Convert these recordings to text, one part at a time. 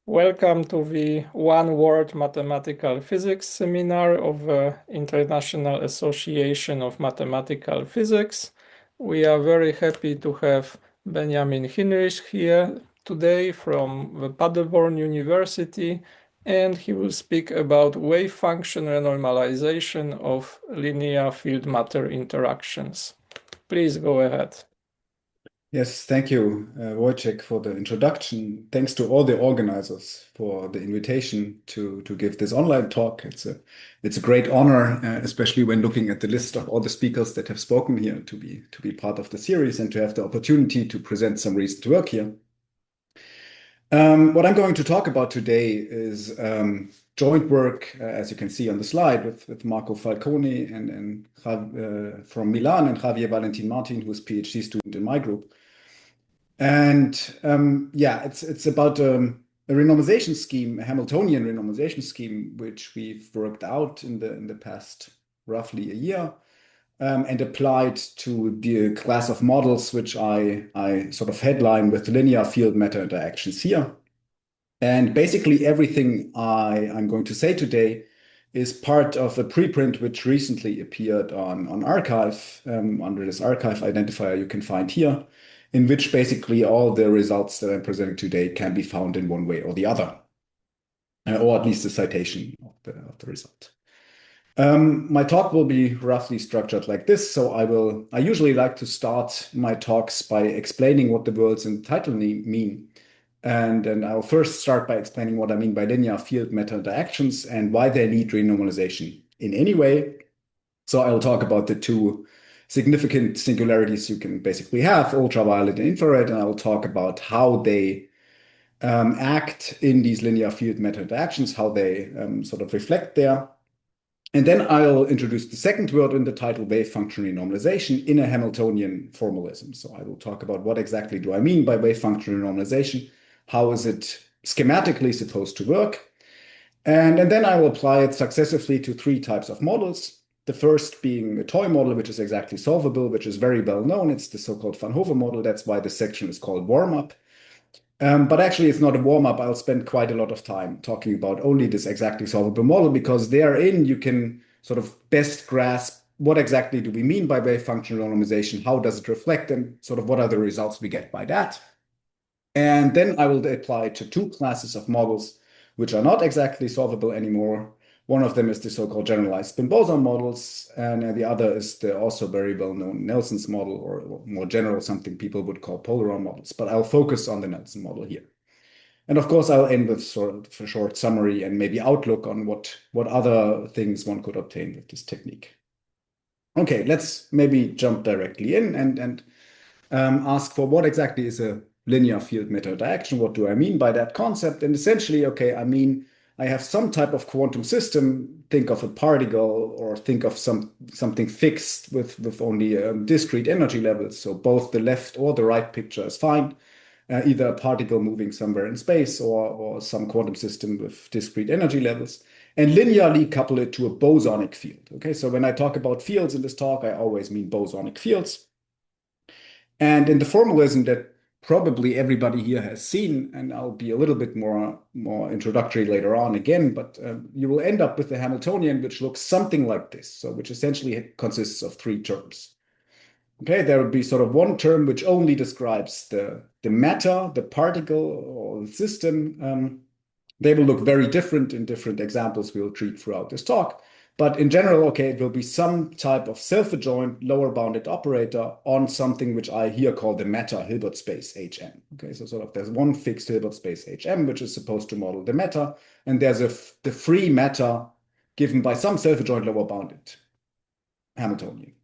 Welcome to the One World Mathematical Physics seminar of the International Association of Mathematical Physics. We are very happy to have Benjamin Hinrichs here today from the Paderborn University, and he will speak about wavefunction renormalization of linear field matter interactions. Please go ahead. Yes, thank you, Wojciech, for the introduction. Thanks to all the organizers for the invitation to give this online talk. It's a great honor, especially when looking at the list of all the speakers that have spoken here, to be part of the series and to have the opportunity to present some recent work here. What I'm going to talk about today is joint work, as you can see on the slide, with Marco Falconi and from Milan, and Javier Valentín Martín, who's a PhD student in my group. And yeah, it's about a renormalization scheme, a Hamiltonian renormalization scheme, which we've worked out in the past roughly a year, and applied to the class of models which I sort of headline with linear field matter interactions here. And basically everything I'm going to say today is part of a preprint which recently appeared on Archive, under this Archive identifier you can find here, in which basically all the results that I'm presenting today can be found in one way or the other, or at least a citation of the result. My talk will be roughly structured like this. So I usually like to start my talks by explaining what the words in the title mean. And I'll first start by explaining what I mean by linear field matter interactions and why they need renormalization in any way. So I will talk about the two significant singularities you can basically have, ultraviolet and infrared, and I will talk about how they act in these linear field matter interactions, how they sort of reflect there. And then I'll introduce the second word in the title, wavefunction renormalization, in a Hamiltonian formalism. So I will talk about what exactly do I mean by wavefunction renormalization, how is it schematically supposed to work, and then I will apply it successively to three types of models. The first being a toy model, which is exactly solvable, which is very well known. It's the so-called Van Hove model. That's why this section is called warm-up. But actually, it's not a warm-up. I'll spend quite a lot of time talking about only this exactly solvable model, because therein you can sort of best grasp what exactly do we mean by wavefunction renormalization, how does it reflect, and sort of what are the results we get by that. And then I will apply it to two classes of models which are not exactly solvable anymore. One of them is the so-called generalized spin boson models, and the other is the also very well-known Nelson's model, or more general, something people would call polaron models. But I'll focus on the Nelson model here. And of course, I'll end with sort of a short summary and maybe outlook on what other things one could obtain with this technique. Okay, let's maybe jump directly in and ask for what exactly is a linear field matter interaction. What do I mean by that concept? And essentially, okay, I mean, I have some type of quantum system, think of a particle, or think of something fixed with only discrete energy levels. So both the left or the right picture is fine. Either a particle moving somewhere in space or some quantum system with discrete energy levels, and linearly couple it to a bosonic field. Okay, so when I talk about fields in this talk, I always mean bosonic fields. And in the formalism that probably everybody here has seen, and I'll be a little bit more introductory later on again, but you will end up with a Hamiltonian which looks something like this, so which essentially consists of three terms. Okay, there would be sort of one term which only describes the matter, the particle, or the system. They will look very different in different examples we will treat throughout this talk. But in general, okay, it will be some type of self-adjoint lower bounded operator on something which I here call the matter Hilbert space Hm. Okay, so sort of there's one fixed Hilbert space Hm, which is supposed to model the matter, and there's the free matter given by some self-adjoint lower bounded Hamiltonian.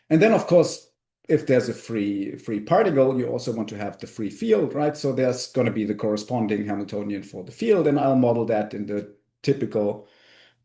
And then, of course, if there's a free particle, you also want to have the free field, right? So there's going to be the corresponding Hamiltonian for the field, and I'll model that in the typical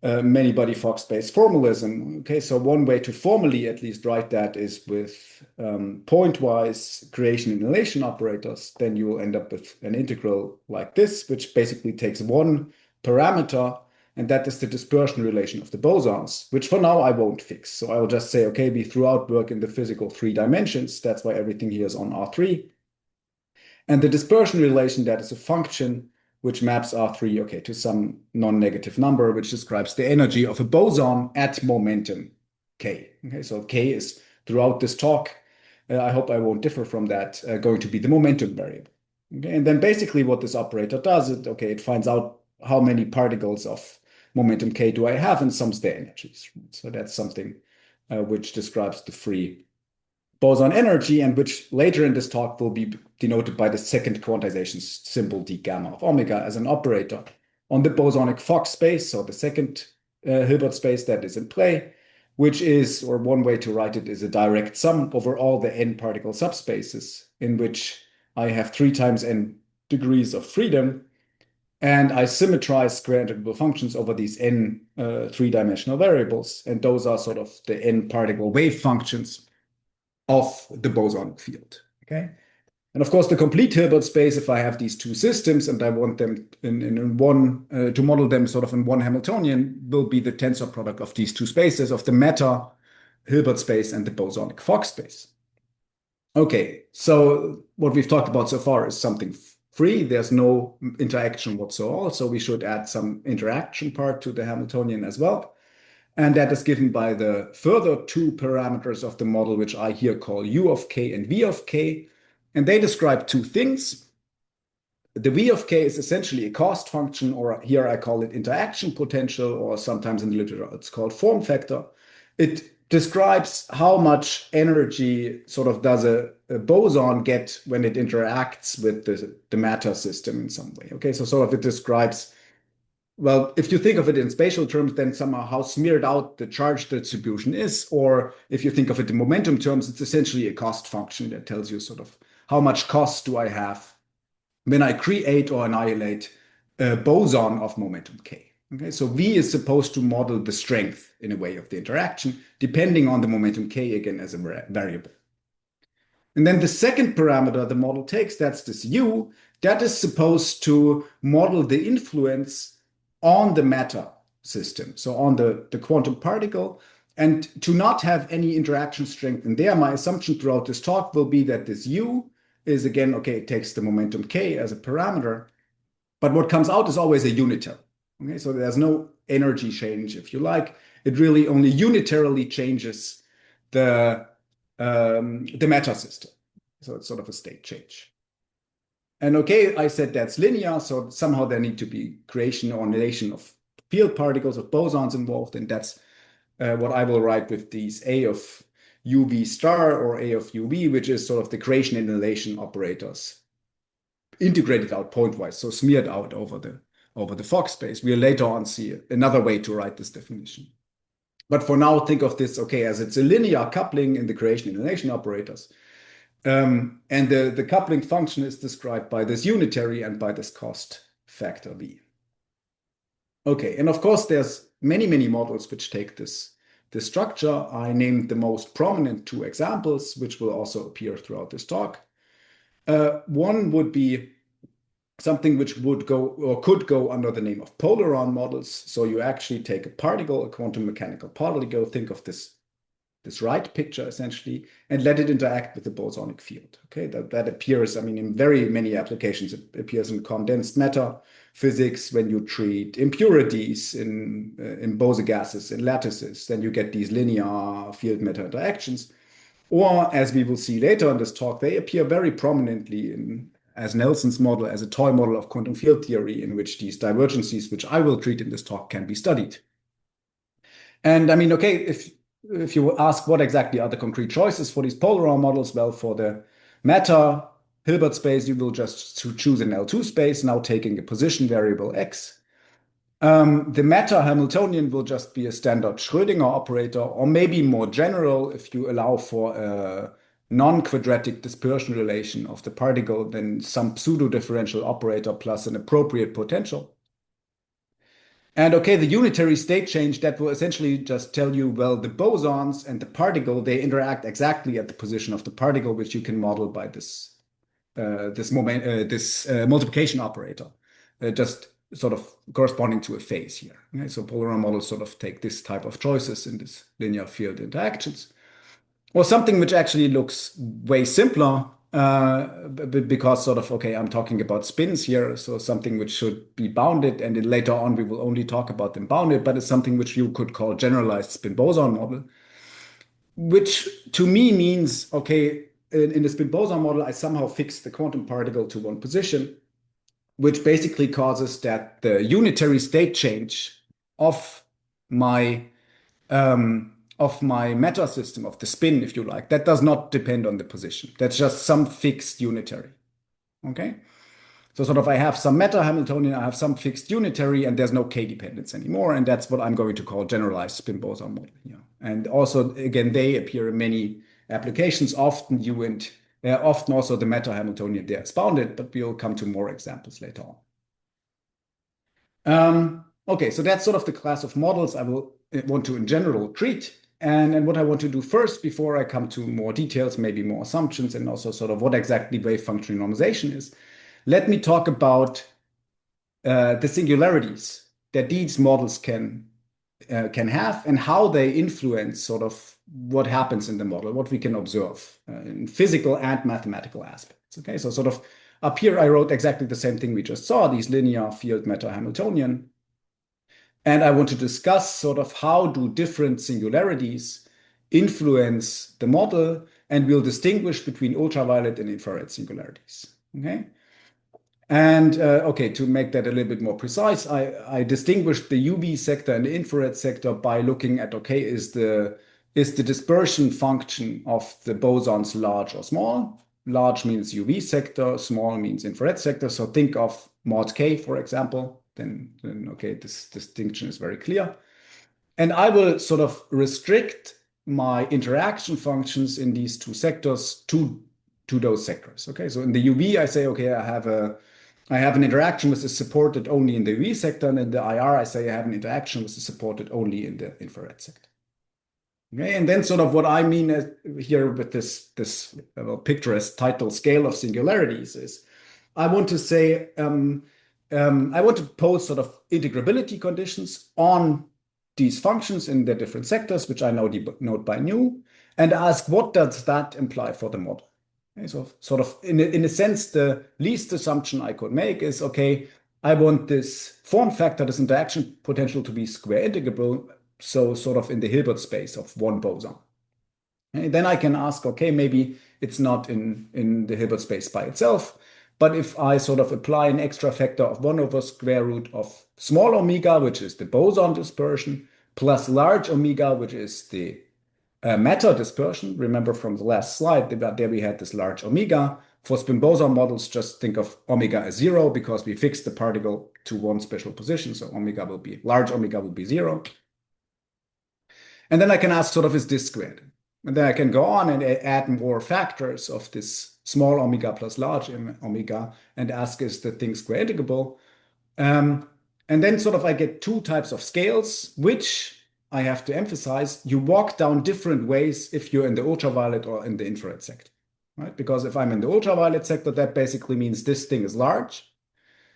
many-body Fock space formalism. Okay, so one way to formally at least write that is with pointwise creation and annihilation operators. Then you will end up with an integral like this, which basically takes one parameter, and that is the dispersion relation of the bosons, which for now I won't fix. So I will just say, okay, we throughout work in the physical 3 dimensions. That's why everything here is on R3. And the dispersion relation, that is a function which maps R3, okay, to some non-negative number, which describes the energy of a boson at momentum k. Okay, so k is throughout this talk, I hope I won't differ from that, going to be the momentum variable. Okay, and then basically what this operator does, it finds out how many particles of momentum k do I have and sums their energies. So that's something which describes the free boson energy, and which later in this talk will be denoted by the second quantization symbol d gamma of omega as an operator on the bosonic Fock space, so the second Hilbert space that is in play, which is, or one way to write it is a direct sum over all the n particle subspaces in which I have 3 times n degrees of freedom, and I symmetrize square integrable functions over these n three-dimensional variables, and those are sort of the n particle wave functions of the bosonic field. Okay, and of course the complete Hilbert space, if I have these two systems and I want them in one to model them sort of in one Hamiltonian, will be the tensor product of these two spaces, of the matter Hilbert space and the bosonic Fock space. Okay, so what we've talked about so far is something free. There's no interaction whatsoever, so we should add some interaction part to the Hamiltonian as well. And that is given by the further 2 parameters of the model, which I here call u of k and v of k. And they describe 2 things. The v of k is essentially a cost function, or here I call it interaction potential, or sometimes in the literature it's called form factor. It describes how much energy sort of does a boson get when it interacts with the matter system in some way. Okay, so sort of it describes, well, if you think of it in spatial terms, then somehow how smeared out the charge distribution is, or if you think of it in momentum terms, it's essentially a cost function that tells you sort of how much cost do I have when I create or annihilate a boson of momentum k. Okay, so V is supposed to model the strength in a way of the interaction, depending on the momentum k again as a variable. And then the second parameter the model takes, that's this U, that is supposed to model the influence on the matter system, so on the quantum particle, and to not have any interaction strength in there. My assumption throughout this talk will be that this U is, again, okay, it takes the momentum k as a parameter, but what comes out is always a unitary. Okay, so there's no energy change, if you like. It really only unitarily changes the matter system. So it's sort of a state change. And okay, I said that's linear, so somehow there need to be creation or annihilation of field particles, of bosons involved, and that's what I will write with these A of UV star or A of UV, which is sort of the creation and annihilation operators integrated out pointwise, so smeared out over the Fock space. We'll later on see another way to write this definition. But for now, think of this, okay, as it's a linear coupling in the creation and annihilation operators. And the coupling function is described by this unitary and by this cost factor V. Okay, and of course, there's many, many models which take this structure. I named the most prominent 2 examples, which will also appear throughout this talk. One would be something which would go or could go under the name of polaron models. So you actually take a particle, a quantum mechanical particle, think of this right picture essentially, and let it interact with the bosonic field. Okay, that appears, I mean, in very many applications. It appears in condensed matter physics when you treat impurities in Bose gases, in lattices. Then you get these linear field matter interactions. Or, as we will see later in this talk, they appear very prominently as Nelson's model, as a toy model of quantum field theory, in which these divergences, which I will treat in this talk, can be studied. And I mean, okay, if you ask what exactly are the concrete choices for these polaron models, well, for the matter Hilbert space, you will just choose an L2 space, now taking a position variable x. The matter Hamiltonian will just be a standard Schrödinger operator, or maybe more general, if you allow for a non-quadratic dispersion relation of the particle, then some pseudo-differential operator plus an appropriate potential. And okay, the unitary state change, that will essentially just tell you, well, the bosons and the particle, they interact exactly at the position of the particle, which you can model by this multiplication operator, just sort of corresponding to a phase here. Okay? So polaron models sort of take this type of choices in this linear field interactions. Or something which actually looks way simpler, because sort of, okay, I'm talking about spins here, so something which should be bounded, and then later on we will only talk about them bounded, but it's something which you could call generalized spin boson model, which to me means, okay, in the spin boson model, I somehow fix the quantum particle to one position, which basically causes that the unitary state change of my meta system, of the spin, if you like, that does not depend on the position. That's just some fixed unitary. Okay? So sort of I have some meta Hamiltonian, I have some fixed unitary, and there's no K dependence anymore. And that's what I'm going to call generalized spin boson model here. And also, again, they appear in many applications, often you and often also the meta Hamiltonian there is bounded, but we'll come to more examples later on. Okay, so that's sort of the class of models I will want to in general treat. And what I want to do first, before I come to more details, maybe more assumptions, and also sort of what exactly wave function renormalization is, let me talk about the singularities that these models can have and how they influence sort of what happens in the model, what we can observe in physical and mathematical aspects. Okay, so sort of up here I wrote exactly the same thing we just saw, these linear field meta Hamiltonian. And I want to discuss sort of how do different singularities influence the model, and we'll distinguish between ultraviolet and infrared singularities. Okay. And okay, to make that a little bit more precise, I distinguished the UV sector and the infrared sector by looking at, okay, is the dispersion function of the bosons large or small? Large means UV sector, small means infrared sector. So think of mod K, for example, then okay, this distinction is very clear. And I will sort of restrict my interaction functions in these two sectors to those sectors. Okay, so in the UV, I say, okay, I have an interaction which is supported only in the UV sector, and in the IR, I say I have an interaction which is supported only in the infrared sector. Okay, and then sort of what I mean here with this picturesque title scale of singularities is, I want to say, I want to pose sort of integrability conditions on these functions in their different sectors, which I now denote by nu, and ask what does that imply for the model. Okay, so sort of in a sense, the least assumption I could make is, okay, I want this form factor, this interaction potential to be square integrable, so sort of in the Hilbert space of one boson. And then I can ask, okay, maybe it's not in the Hilbert space by itself, but if I sort of apply an extra factor of 1 over square root of small omega, which is the boson dispersion, plus large omega, which is the matter dispersion. Remember from the last slide, there we had this large omega. For spin boson models, just think of omega as 0 because we fixed the particle to one special position. So large omega will be 0. And then I can ask sort of, is this squared? And then I can go on and add more factors of this small omega plus large omega and ask, is the thing square integrable? And then sort of I get two types of scales, which I have to emphasize, you walk down different ways if you're in the ultraviolet or in the infrared sector, right? Because if I'm in the ultraviolet sector, that basically means this thing is large.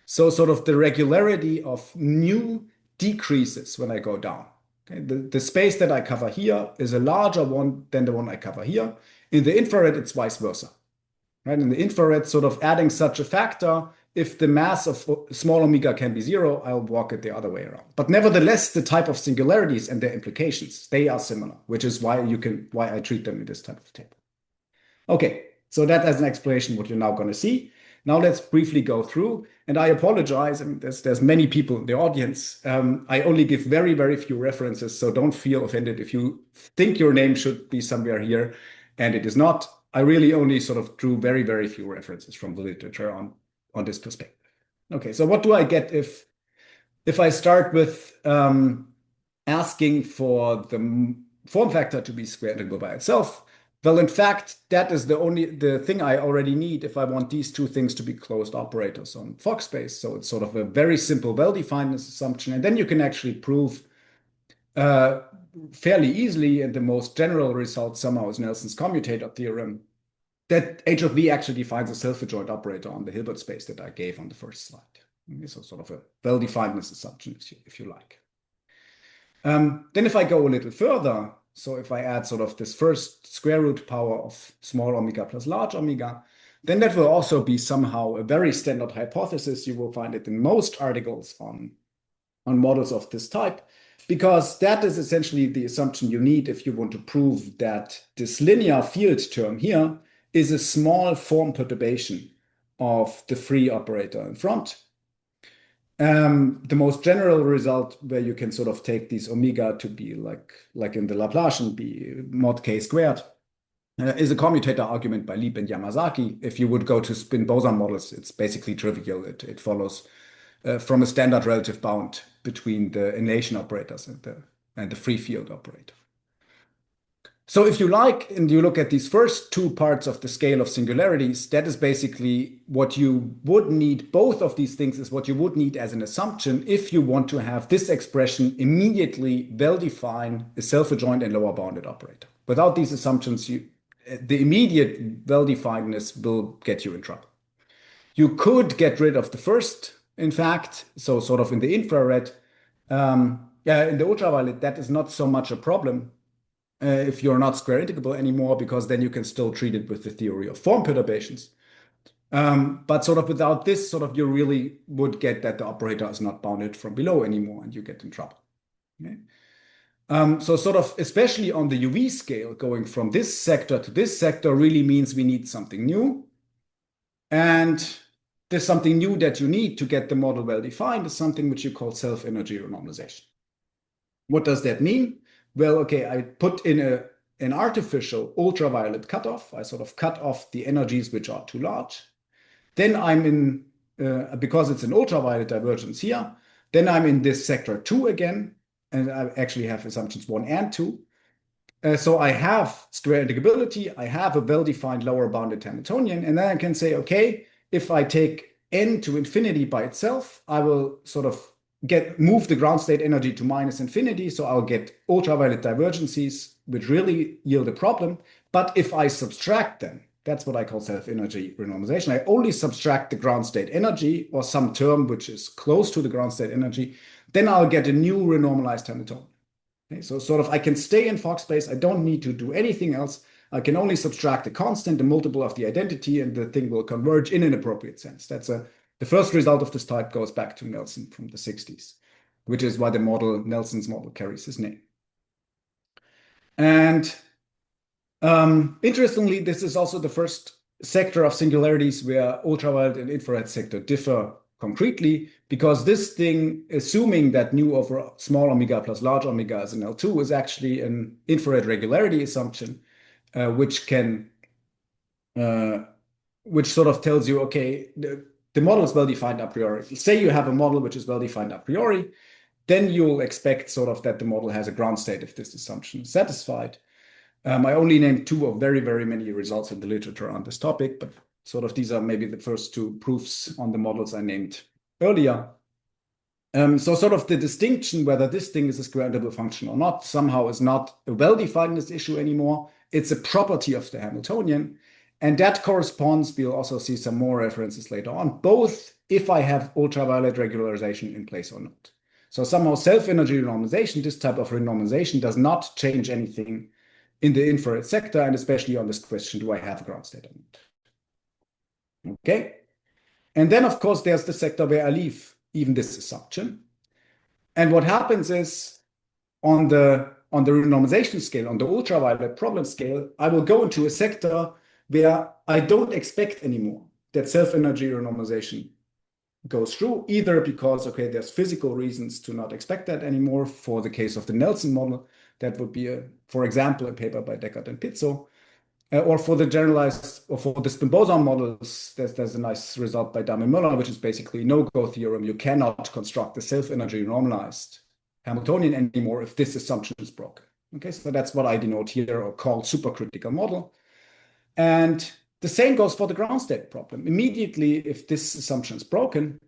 So sort of the regularity of nu decreases when I go down. Okay? The space that I cover here is a larger one than the one I cover here. In the infrared, it's vice versa. Right? In the infrared, sort of adding such a factor, if the mass of small omega can be 0, I'll walk it the other way around. But nevertheless, the type of singularities and their implications, they are similar, which is why I treat them in this type of table. Okay, so that as an explanation, what you're now going to see. Now let's briefly go through, and I apologize. I mean, there's many people in the audience. I only give very, very few references, so don't feel offended if you think your name should be somewhere here, and it is not. I really only sort of drew very, very few references from the literature on this perspective. Okay, so what do I get if I start with asking for the form factor to be square integrable by itself? Well, in fact, that is the thing I already need if I want these two things to be closed operators on Fock space. So it's sort of a very simple, well-defined assumption. And then you can actually prove fairly easily, and the most general result somehow is Nelson's commutator theorem, that H of V actually defines a self-adjoint operator on the Hilbert space that I gave on the first slide. Okay, so sort of a well-definedness assumption, if you like. Then if I go a little further, so if I add sort of this first square root power of small omega plus large omega, then that will also be somehow a very standard hypothesis. You will find it in most articles on models of this type, because that is essentially the assumption you need if you want to prove that this linear field term here is a small form perturbation of the free operator in front. The most general result, where you can sort of take these omega to be like in the Laplacian, be mod k squared, is a commutator argument by Lieb and Yamazaki. If you would go to spin boson models, it's basically trivial. It follows from a standard relative bound between the annihilation operators and the free field operator. So if you like, and you look at these first two parts of the scale of singularities, that is basically what you would need. Both of these things is what you would need as an assumption if you want to have this expression immediately well-define a self-adjoint and lower bounded operator. Without these assumptions, the immediate well-definedness will get you in trouble. You could get rid of the first, in fact, so sort of in the infrared. In the ultraviolet, that is not so much a problem if you're not square integrable anymore, because then you can still treat it with the theory of form perturbations. But sort of without this, sort of you really would get that the operator is not bounded from below anymore, and you get in trouble. Okay? So sort of, especially on the UV scale, going from this sector to this sector really means we need something new. And there's something new that you need to get the model well defined is something which you call self-energy renormalization. What does that mean? Well, okay, I put in an artificial ultraviolet cutoff. I sort of cut off the energies which are too large. Then I'm in, because it's an ultraviolet divergence here, then I'm in this sector 2 again, and I actually have assumptions 1 and 2. So I have square integrability, I have a well-defined lower bounded Hamiltonian, and then I can say, okay, if I take n to infinity by itself, I will sort of move the ground state energy to minus infinity, so I'll get ultraviolet divergences, which really yield a problem. But if I subtract them, that's what I call self-energy renormalization. I only subtract the ground state energy or some term which is close to the ground state energy, then I'll get a new renormalized Hamiltonian. Okay, so sort of I can stay in Fock space. I don't need to do anything else. I can only subtract the constant, the multiple of the identity, and the thing will converge in an appropriate sense. The first result of this type goes back to Nelson from the 60s, which is why the model, Nelson's model, carries his name. And interestingly, this is also the first sector of singularities where ultraviolet and infrared sector differ concretely, because this thing, assuming that nu over small omega plus large omega is an L2, is actually an infrared regularity assumption, which sort of tells you, okay, the model is well defined a priori. Say you have a model which is well defined a priori, then you'll expect sort of that the model has a ground state if this assumption is satisfied. I only named 2 of very, very many results in the literature on this topic, but sort of these are maybe the first 2 proofs on the models I named earlier. So sort of the distinction whether this thing is a square integrable function or not somehow is not a well-defined issue anymore. It's a property of the Hamiltonian. And that corresponds, we'll also see some more references later on, both if I have ultraviolet regularization in place or not. So somehow self-energy renormalization, this type of renormalization, does not change anything in the infrared sector, and especially on this question, do I have a ground state or not? Okay. And then, of course, there's the sector where I leave even this assumption. And what happens is on the renormalization scale, on the ultraviolet problem scale, I will go into a sector where I don't expect anymore that self-energy renormalization goes through, either because, okay, there's physical reasons to not expect that anymore. For the case of the Nelson model, that would be, for example, a paper by Deckard and Pizzo. Or for the generalized, or for the spin boson models, there's a nice result by Dahme-Müller, which is basically no-go theorem. You cannot construct the self-energy normalized Hamiltonian anymore if this assumption is broken. Okay, so that's what I denote here or call supercritical model. And the same goes for the ground state problem. Immediately, if this assumption is broken,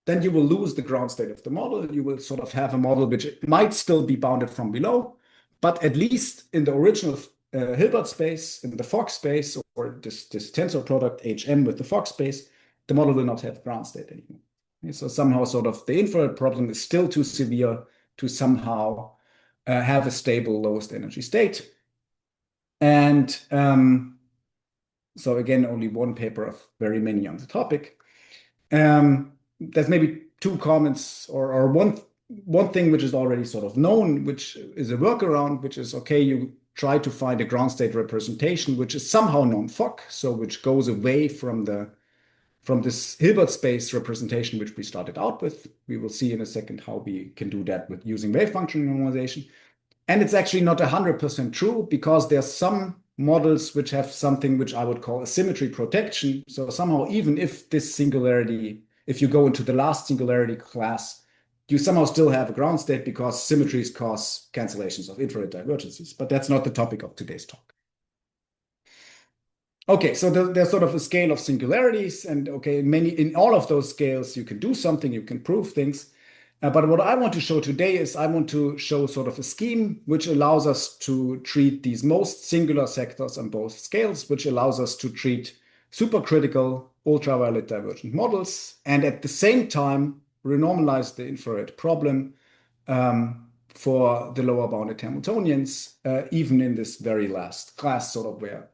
then you will lose the ground state of the model. You will sort of have a model which might still be bounded from below, but at least in the original Hilbert space, in the Fock space, or this tensor product HM with the Fock space, the model will not have ground state anymore. Okay, so somehow sort of the infrared problem is still too severe to somehow have a stable lowest energy state. And So again, only one paper of very many on the topic. There's maybe two comments or one thing which is already sort of known, which is a workaround, which is, okay, you try to find a ground state representation which is somehow non-Fock, so which goes away from this Hilbert space representation which we started out with. We will see in a second how we can do that with using wave-function renormalization. And it's actually not 100% true, because there's some models which have something which I would call a symmetry protection. So somehow, even if this singularity, if you go into the last singularity class, you somehow still have a ground state, because symmetries cause cancellations of infrared divergences. But that's not the topic of today's talk. Okay, so there's sort of a scale of singularities, and okay, in all of those scales, you can do something, you can prove things. But what I want to show today is I want to show sort of a scheme which allows us to treat these most singular sectors on both scales, which allows us to treat supercritical ultraviolet divergent models, and at the same time renormalize the infrared problem for the lower bounded Hamiltonians, even in this very last class, sort of where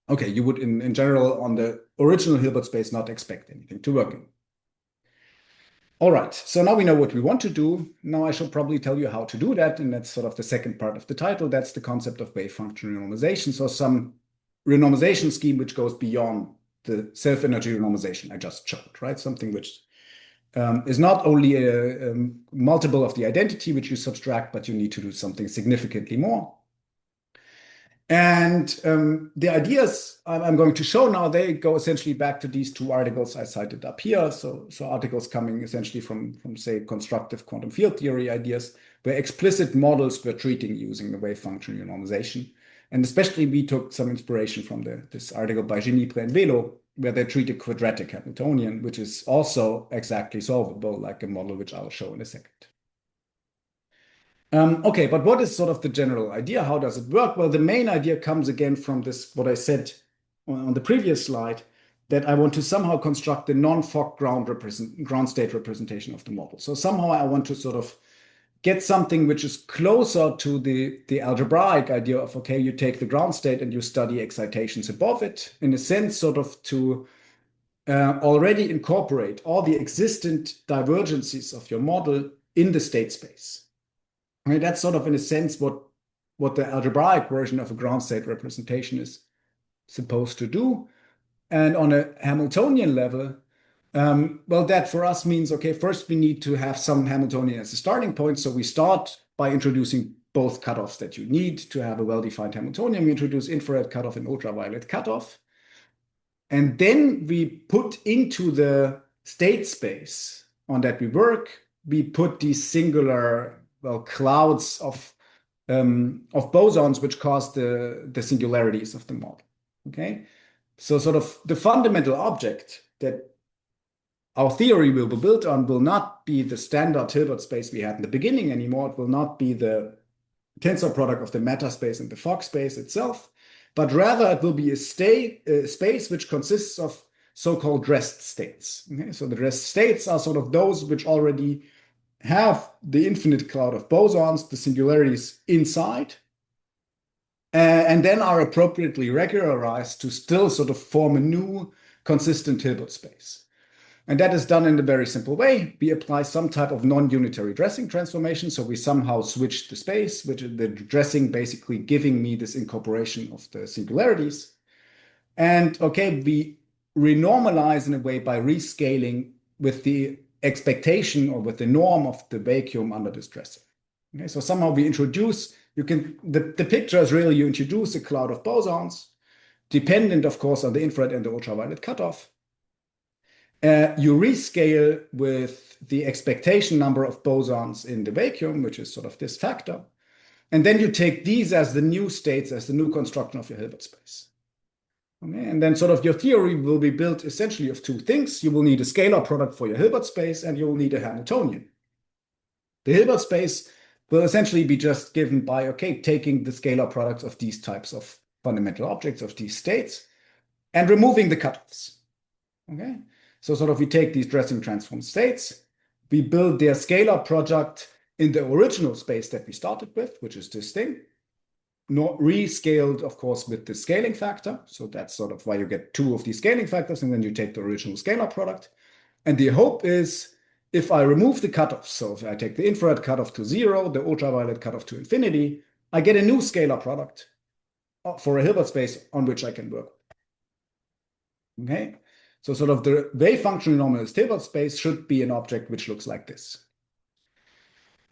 okay, you would in general on the original Hilbert space not expect anything to work in. All right, so now we know what we want to do. Now I should probably tell you how to do that, and that's sort of the second part of the title. That's the concept of wave function renormalization. So some renormalization scheme which goes beyond the self-energy renormalization I just showed, right? Something which is not only a multiple of the identity which you subtract, but you need to do something significantly more. And the ideas I'm going to show now, they go essentially back to these two articles I cited up here. So articles coming essentially from say, constructive quantum field theory ideas, where explicit models were treating using the wave function renormalization. And especially we took some inspiration from this article by Ginipre and Velo, where they treat a quadratic Hamiltonian, which is also exactly solvable, like a model which I'll show in a second. Okay, but what is sort of the general idea? How does it work? Well, the main idea comes again from this, what I said on the previous slide, that I want to somehow construct a non-Fock ground state representation of the model. So somehow I want to sort of get something which is closer to the algebraic idea of, okay, you take the ground state and you study excitations above it, in a sense, sort of to already incorporate all the existent divergences of your model in the state space. I mean, that's sort of, in a sense, what the algebraic version of a ground state representation is supposed to do. And on a Hamiltonian level, well, that for us means, okay, first we need to have some Hamiltonian as a starting point. So we start by introducing both cutoffs that you need to have a well-defined Hamiltonian. We introduce infrared cutoff and ultraviolet cutoff. And then we put into the state space on that we work, we put these singular, well, clouds of bosons which cause the singularities of the model. Okay, so sort of the fundamental object that our theory will be built on will not be the standard Hilbert space we had in the beginning anymore. It will not be the tensor product of the matter space and the Fock space itself, but rather it will be a space which consists of so-called dressed states. Okay, so the dressed states are sort of those which already have the infinite cloud of bosons, the singularities inside, and then are appropriately regularized to still sort of form a new consistent Hilbert space. And that is done in a very simple way. We apply some type of non-unitary dressing transformation. So we somehow switch the space, which is the dressing basically giving me this incorporation of the singularities. And okay, we renormalize in a way by rescaling with the expectation or with the norm of the vacuum under this dressing. Okay, so somehow we introduce, the picture is really you introduce a cloud of bosons, dependent, of course, on the infrared and the ultraviolet cutoff. You rescale with the expectation number of bosons in the vacuum, which is sort of this factor. And then you take these as the new states, as the new construction of your Hilbert space. Okay, and then sort of your theory will be built essentially of two things. You will need a scalar product for your Hilbert space, and you will need a Hamiltonian. The Hilbert space will essentially be just given by, okay, taking the scalar products of these types of fundamental objects, of these states, and removing the cutoffs. Okay, so sort of we take these dressing transform states, we build their scalar product in the original space that we started with, which is this thing. rescaled, of course, with the scaling factor. So that's sort of why you get two of these scaling factors, and then you take the original scalar product. And the hope is, if I remove the cutoffs, so if I take the infrared cutoff to 0, the ultraviolet cutoff to infinity, I get a new scalar product for a Hilbert space on which I can work. Okay, so sort of the wave function renormalized Hilbert space should be an object which looks like this.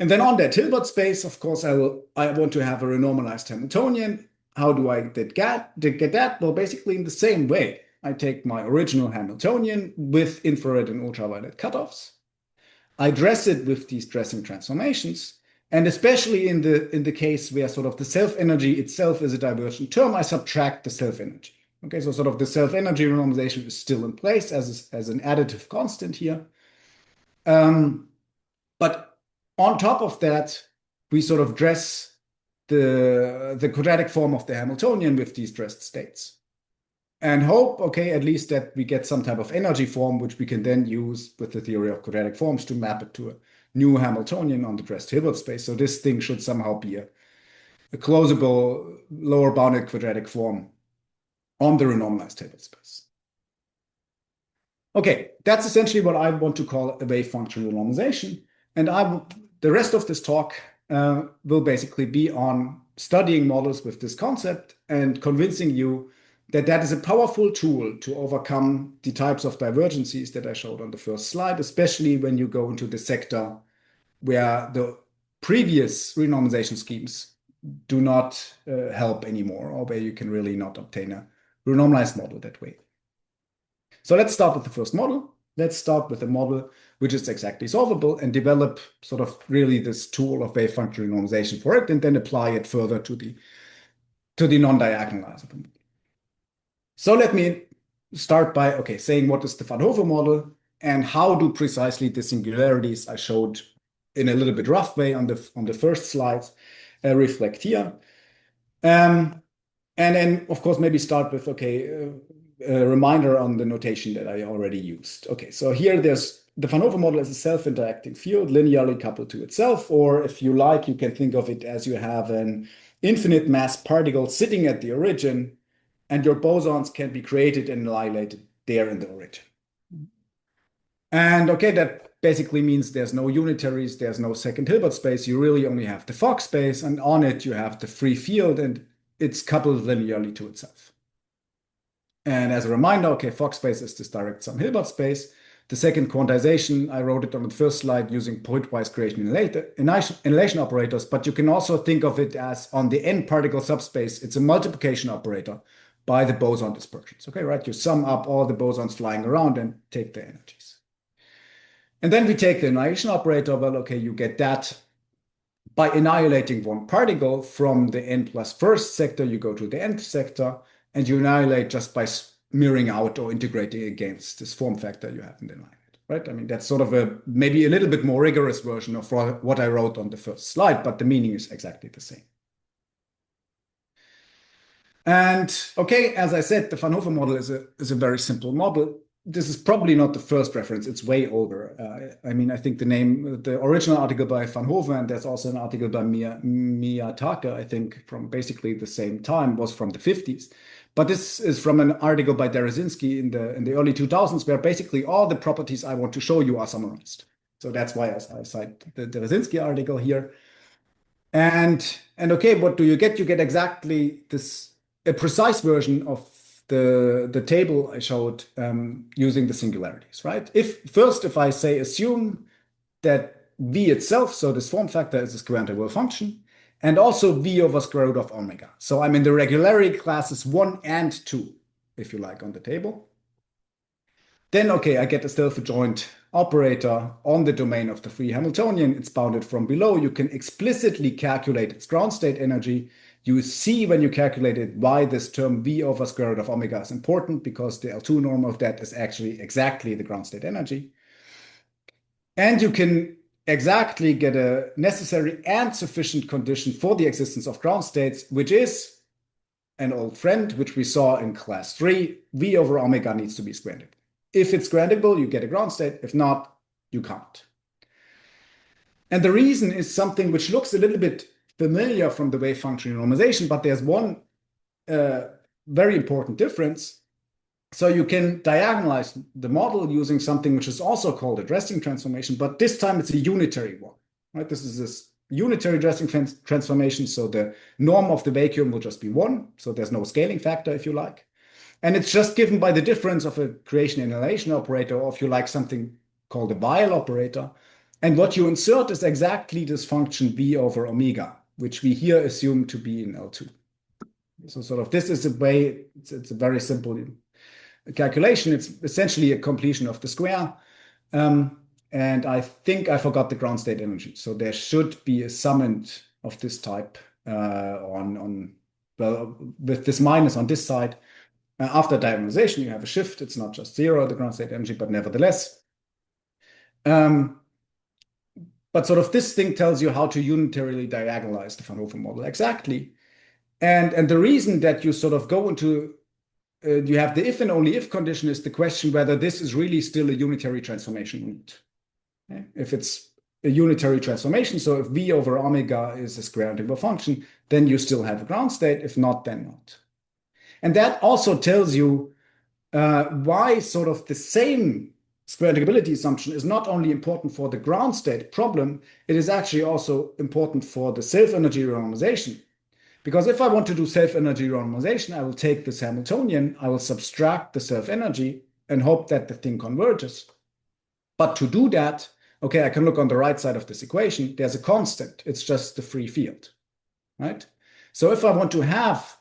And then on that Hilbert space, of course, I want to have a renormalized Hamiltonian. How do I get that? Well, basically in the same way. I take my original Hamiltonian with infrared and ultraviolet cutoffs. I dress it with these dressing transformations. And especially in the case where sort of the self-energy itself is a divergent term, I subtract the self-energy. Okay, so sort of the self-energy renormalization is still in place as an additive constant here. But on top of that, we sort of dress the quadratic form of the Hamiltonian with these dressed states. And hope, okay, at least that we get some type of energy form, which we can then use with the theory of quadratic forms to map it to a new Hamiltonian on the dressed Hilbert space. So this thing should somehow be a closable lower bounded quadratic form on the renormalized Hilbert space. Okay, that's essentially what I want to call a wave function renormalization. And the rest of this talk will basically be on studying models with this concept and convincing you that that is a powerful tool to overcome the types of divergences that I showed on the first slide, especially when you go into the sector where the previous renormalization schemes do not help anymore, or where you can really not obtain a renormalized model that way. So let's start with the first model. Let's start with a model which is exactly solvable and develop sort of really this tool of wave function renormalization for it, and then apply it further to the non-diagonalizable. So let me start by saying what is the Van Hove model and how do precisely the singularities I showed in a little bit rough way on the first slides reflect here. And then, of course, maybe start with a reminder on the notation that I already used. Okay, so here there's the Van Hove model as a self-interacting field linearly coupled to itself, or if you like, you can think of it as you have an infinite mass particle sitting at the origin, and your bosons can be created and annihilated there in the origin. And that basically means there's no unitaries, there's no second Hilbert space. You really only have the Fock space, and on it you have the free field, and it's coupled linearly to itself. And as a reminder, Fock space is this direct sum Hilbert space. The second quantization, I wrote it on the first slide using pointwise creation annihilation operators, but you can also think of it as on the n particle subspace, it's a multiplication operator by the boson dispersions. Okay, right? You sum up all the bosons flying around and take the energies. And then we take the annihilation operator. Well, you get that by annihilating one particle from the n plus first sector, you go to the nth sector, and you annihilate just by mirroring out or integrating against this form factor you have in the annihilate, right? I mean, that's sort of maybe a little bit more rigorous version of what I wrote on the first slide, but the meaning is exactly the same. And as I said, the Van Hove model is a very simple model. This is probably not the first reference. It's way older. I mean, I think the original article by Van Hove, and there's also an article by Miyataka, I think, from basically the same time, was from the 50s. But this is from an article by Derezinski in the early 2000s, where basically all the properties I want to show you are summarized. So that's why I cite the Derezinski article here. And what do you get? You get exactly a precise version of the table I showed using the singularities, right? If I say assume that V itself, so this form factor is a square integral function, and also V over square root of omega. So I'm in the regularity classes 1 and 2, if you like, on the table. Then, I get a self-adjoint operator on the domain of the free Hamiltonian. It's bounded from below. You can explicitly calculate its ground state energy. You see when you calculate it why this term V over square root of omega is important, because the L2 norm of that is actually exactly the ground state energy. And you can exactly get a necessary and sufficient condition for the existence of ground states, which is an old friend, which we saw in class 3. V over omega needs to be square integrable. If it's square integrable, you get a ground state. If not, you can't. And the reason is something which looks a little bit familiar from the wave function renormalization, but there's one very important difference. So you can diagonalize the model using something which is also called a dressing transformation, but this time it's a unitary one, right? This is this unitary dressing transformation. So the norm of the vacuum will just be 1. So there's no scaling factor, if you like. And it's just given by the difference of a creation annihilation operator, or if you like, something called a Weil operator. And what you insert is exactly this function v over omega, which we here assume to be in L2. So sort of this is a way, it's a very simple calculation. It's essentially a completion of the square. And I think I forgot the ground state energy. So there should be a summand of this type well, with this minus on this side. After diagonalization, you have a shift. It's not just 0, the ground state energy, but nevertheless. But sort of this thing tells you how to unitarily diagonalize the Van Hoven model exactly. And the reason that you sort of go into, you have the if and only if condition is the question whether this is really still a unitary transformation or not. Okay? If it's a unitary transformation, so if v over omega is a square integer function, then you still have a ground state. If not, then not. And that also tells you why sort of the same square integrability assumption is not only important for the ground state problem, it is actually also important for the self-energy renormalization. Because if I want to do self-energy renormalization, I will take this Hamiltonian, I will subtract the self-energy and hope that the thing converges. But to do that, okay, I can look on the right side of this equation. There's a constant. It's just the free field, right? So if I want to have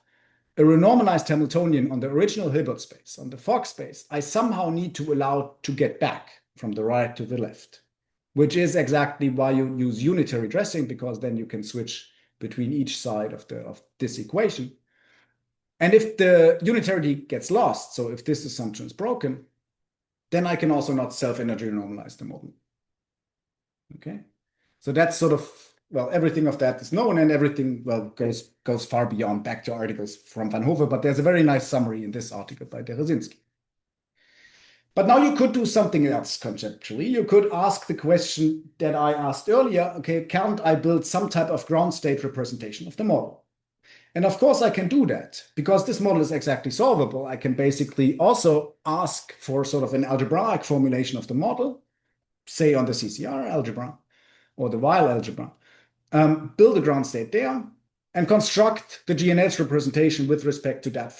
a renormalized Hamiltonian on the original Hilbert space, on the Fock space, I somehow need to allow to get back from the right to the left, which is exactly why you use unitary dressing, because then you can switch between each side of this equation. And if the unitarity gets lost, so if this assumption is broken, then I can also not self-energy normalize the model. Okay, so that's sort of, well, everything of that is known, and everything, well, goes far beyond back to articles from Van Hove, but there's a very nice summary in this article by Derezinski. But now you could do something else conceptually. You could ask the question that I asked earlier, okay, can't I build some type of ground state representation of the model? And of course I can do that, because this model is exactly solvable. I can basically also ask for sort of an algebraic formulation of the model, say on the CCR algebra or the Weil algebra, build a ground state there, and construct the GNS representation with respect to that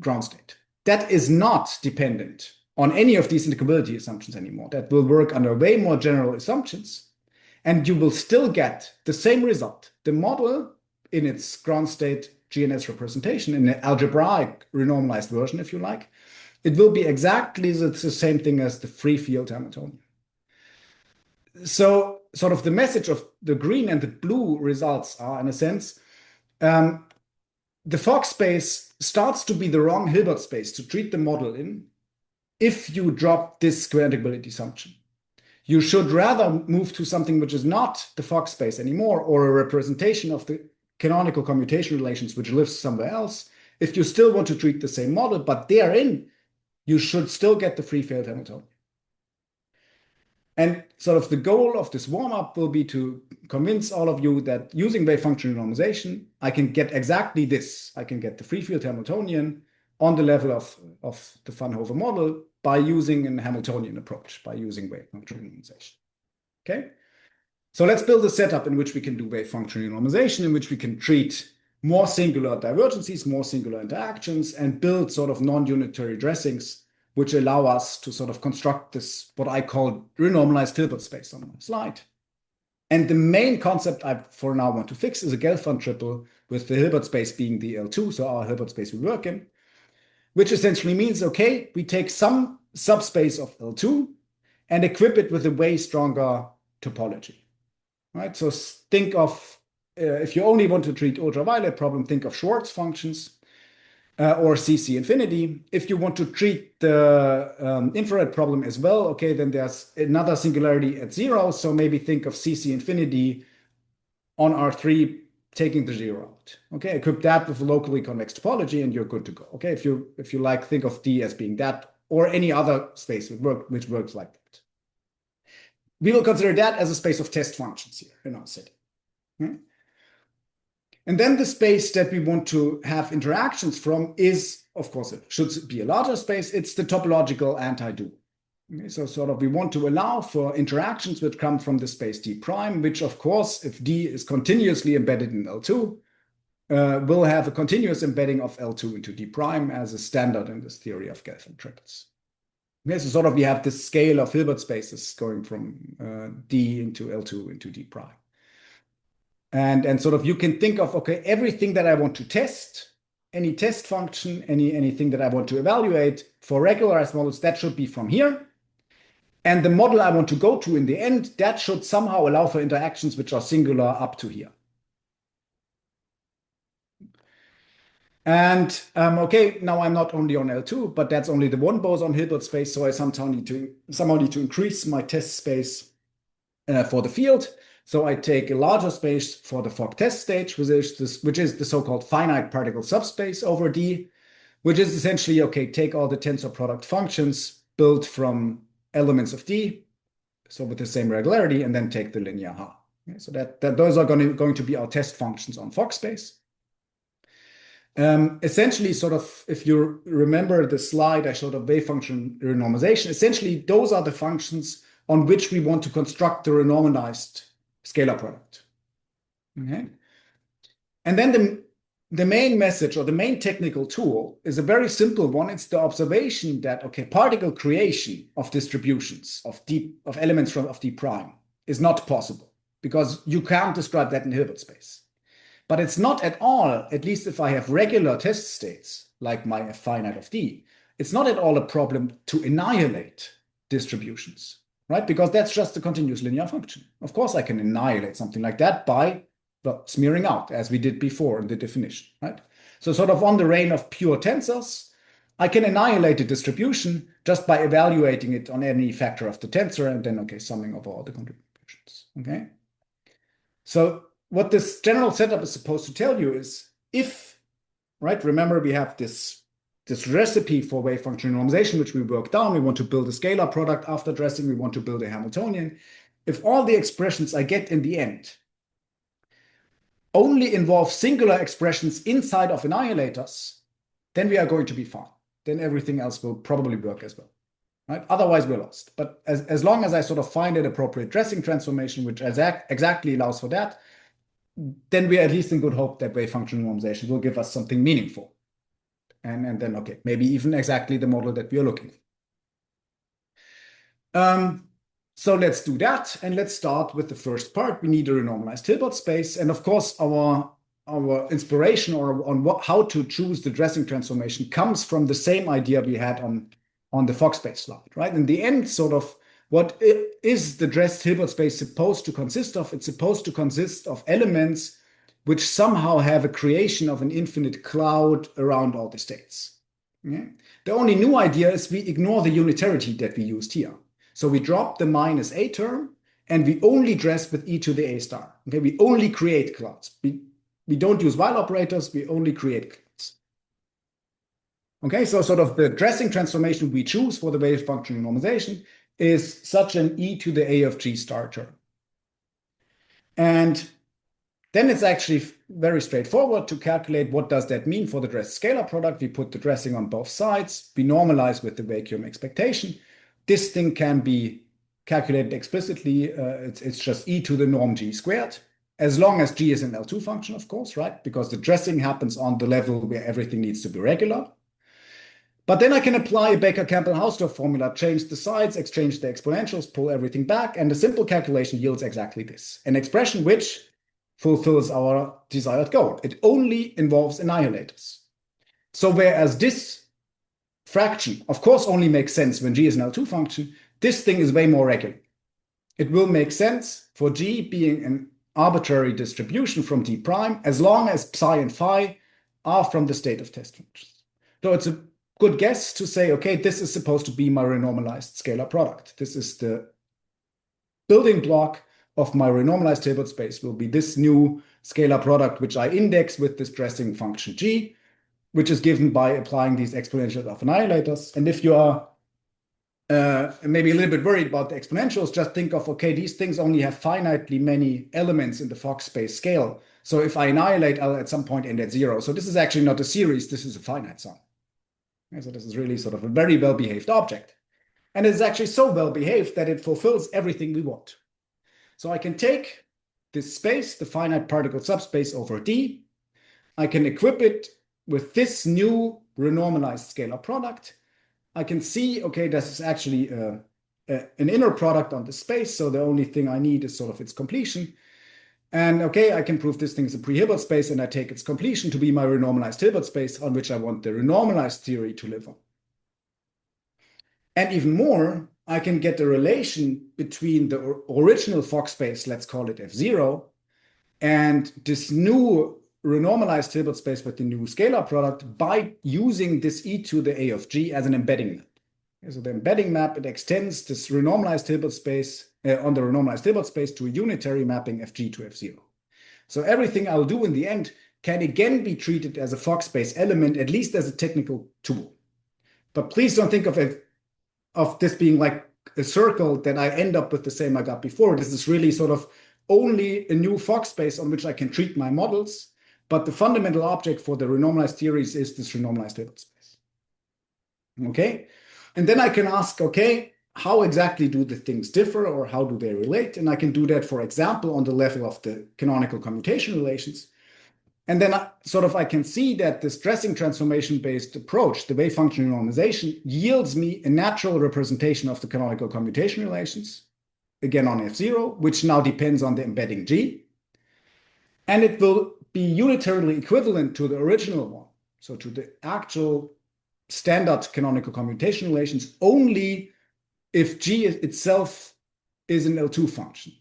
ground state. That is not dependent on any of these integrability assumptions anymore. That will work under way more general assumptions, and you will still get the same result. The model in its ground state GNS representation, in an algebraic renormalized version, if you like, it will be exactly the same thing as the free field Hamiltonian. So sort of the message of the green and the blue results are, in a sense, the Fock space starts to be the wrong Hilbert space to treat the model in if you drop this square integrability assumption. You should rather move to something which is not the Fock space anymore, or a representation of the canonical commutation relations which lives somewhere else, if you still want to treat the same model, but therein you should still get the free field Hamiltonian. And sort of the goal of this warm-up will be to convince all of you that using wavefunction renormalization, I can get exactly this. I can get the free field Hamiltonian on the level of the Van Hove model by using a Hamiltonian approach, by using wavefunction renormalization. Okay? So let's build a setup in which we can do wavefunction renormalization, in which we can treat more singular divergences, more singular interactions, and build sort of non-unitary dressings which allow us to sort of construct this, what I call renormalized Hilbert space on my slide. And the main concept I, for now, want to fix is a Gelfand triple, with the Hilbert space being the L2, so our Hilbert space we work in, which essentially means, okay, we take some subspace of L2 and equip it with a way stronger topology, right? So think of, if you only want to treat ultraviolet problem, think of Schwartz functions, or CC infinity. If you want to treat the infrared problem as well, okay, then there's another singularity at 0. So maybe think of CC infinity on R3 taking the 0 out. Okay, equip that with a locally convex topology and you're good to go. Okay, if you like, think of D as being that, or any other space which works like that. We will consider that as a space of test functions here in our setting. And then the space that we want to have interactions from is, of course, it should be a larger space. It's the topological anti-dual. Okay, so sort of we want to allow for interactions which come from the space D prime, which of course, if D is continuously embedded in L2, will have a continuous embedding of L2 into D prime as a standard in this theory of Gelfand triples. Okay, so sort of we have this scale of Hilbert spaces going from D into L2 into D prime. And sort of you can think of, okay, everything that I want to test, any test function, anything that I want to evaluate for regularized models, that should be from here. And the model I want to go to in the end, that should somehow allow for interactions which are singular up to here. And okay, now I'm not only on L2, but that's only the one boson Hilbert space. So I somehow need to increase my test space for the field. So I take a larger space for the Fock test stage, which is the so-called finite particle subspace over D, which is essentially, okay, take all the tensor product functions built from elements of D, so with the same regularity, and then take the linear H. Okay, so that those are going to be our test functions on Fock space. Essentially, sort of, if you remember the slide I showed of wavefunction renormalization, essentially those are the functions on which we want to construct the renormalized scalar product. Okay, and then the main message or the main technical tool is a very simple one. It's the observation that, okay, particle creation of distributions of elements of D prime is not possible because you can't describe that in Hilbert space. But it's not at all, at least if I have regular test states, like my finite of D, it's not at all a problem to annihilate distributions, right? Because that's just a continuous linear function. Of course, I can annihilate something like that by smearing out, as we did before in the definition, right? So sort of on the reign of pure tensors, I can annihilate the distribution just by evaluating it on any factor of the tensor and then, okay, summing over all the contributions, okay? So what this general setup is supposed to tell you is if, right, remember we have this recipe for wavefunction renormalization, which we worked down. We want to build a scalar product after dressing. We want to build a Hamiltonian. If all the expressions I get in the end only involve singular expressions inside of annihilators, then we are going to be fine. Then everything else will probably work as well, right? Otherwise, we're lost. But as long as I sort of find an appropriate dressing transformation, which exactly allows for that, then we are at least in good hope that wavefunction renormalization will give us something meaningful. And then, okay, maybe even exactly the model that we are looking for. So let's do that. And let's start with the first part. We need a renormalized Hilbert space. And of course, our inspiration on how to choose the dressing transformation comes from the same idea we had on the Fock space slide, right? In the end, sort of, what is the dressed Hilbert space supposed to consist of? It's supposed to consist of elements which somehow have a creation of an infinite cloud around all the states. Okay? The only new idea is we ignore the unitarity that we used here. So we drop the minus a term and we only dress with e to the a star. Okay? We only create clouds. We don't use while operators, we only create clouds. Okay, so sort of the dressing transformation we choose for the wavefunction renormalization is such an e to the a of g star term. And then it's actually very straightforward to calculate what does that mean for the dressed scalar product. We put the dressing on both sides. We normalize with the vacuum expectation. This thing can be calculated explicitly. It's just e to the norm g squared, as long as g is an L2 function, of course, right? Because the dressing happens on the level where everything needs to be regular. But then I can apply a Baker-Campbell-Hausdorff formula, change the signs, exchange the exponentials, pull everything back, and the simple calculation yields exactly this. An expression which fulfills our desired goal. It only involves annihilators. So whereas this fraction, of course, only makes sense when g is an L2 function, this thing is way more regular. It will make sense for g being an arbitrary distribution from d prime as long as psi and phi are from the state of test functions. So it's a good guess to say, okay, this is supposed to be my renormalized scalar product. This is the building block of my renormalized Hilbert space will be this new scalar product, which I index with this dressing function g, which is given by applying these exponentials of annihilators. And if you are maybe a little bit worried about the exponentials, just think of, okay, these things only have finitely many elements in the Fock space scale. So if I annihilate, I'll at some point end at 0. So this is actually not a series, this is a finite sum. So this is really sort of a very well-behaved object. And it's actually so well-behaved that it fulfills everything we want. So I can take this space, the finite particle subspace over D. I can equip it with this new renormalized scalar product. I can see, okay, this is actually an inner product on the space. So the only thing I need is sort of its completion. And okay, I can prove this thing is a pre-Hilbert space, and I take its completion to be my renormalized Hilbert space on which I want the renormalized theory to live on. And even more, I can get a relation between the original Fock space, let's call it F0, and this new renormalized Hilbert space with the new scalar product by using this e to the a of g as an embedding map. So the embedding map, it extends this renormalized Hilbert space on the renormalized Hilbert space to a unitary mapping fg to f0. So everything I'll do in the end can again be treated as a Fock space element, at least as a technical tool. But please don't think of this being like a circle that I end up with the same I got before. This is really sort of only a new Fock space on which I can treat my models. But the fundamental object for the renormalized theories is this renormalized Hilbert space. Okay? And then I can ask, okay, how exactly do the things differ, or how do they relate? And I can do that, for example, on the level of the canonical commutation relations. And then I can see that this dressing transformation-based approach, the Wavefunction Renormalization, yields me a natural representation of the canonical commutation relations, again on F0, which now depends on the embedding G. And it will be unitarily equivalent to the original one, so to the actual standard canonical commutation relations, only if G itself is an L2 function.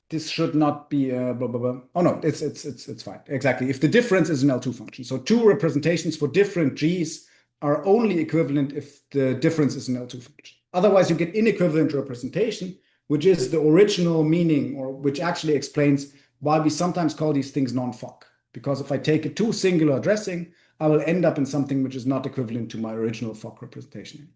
This should not be blah, blah, blah. Oh no, it's fine. Exactly. If the difference is an L2 function. So two representations for different G's are only equivalent if the difference is an L2 function. Otherwise, you get inequivalent representation, which is the original meaning, or which actually explains why we sometimes call these things non-Fock. Because if I take a too singular addressing, I will end up in something which is not equivalent to my original Fock representation.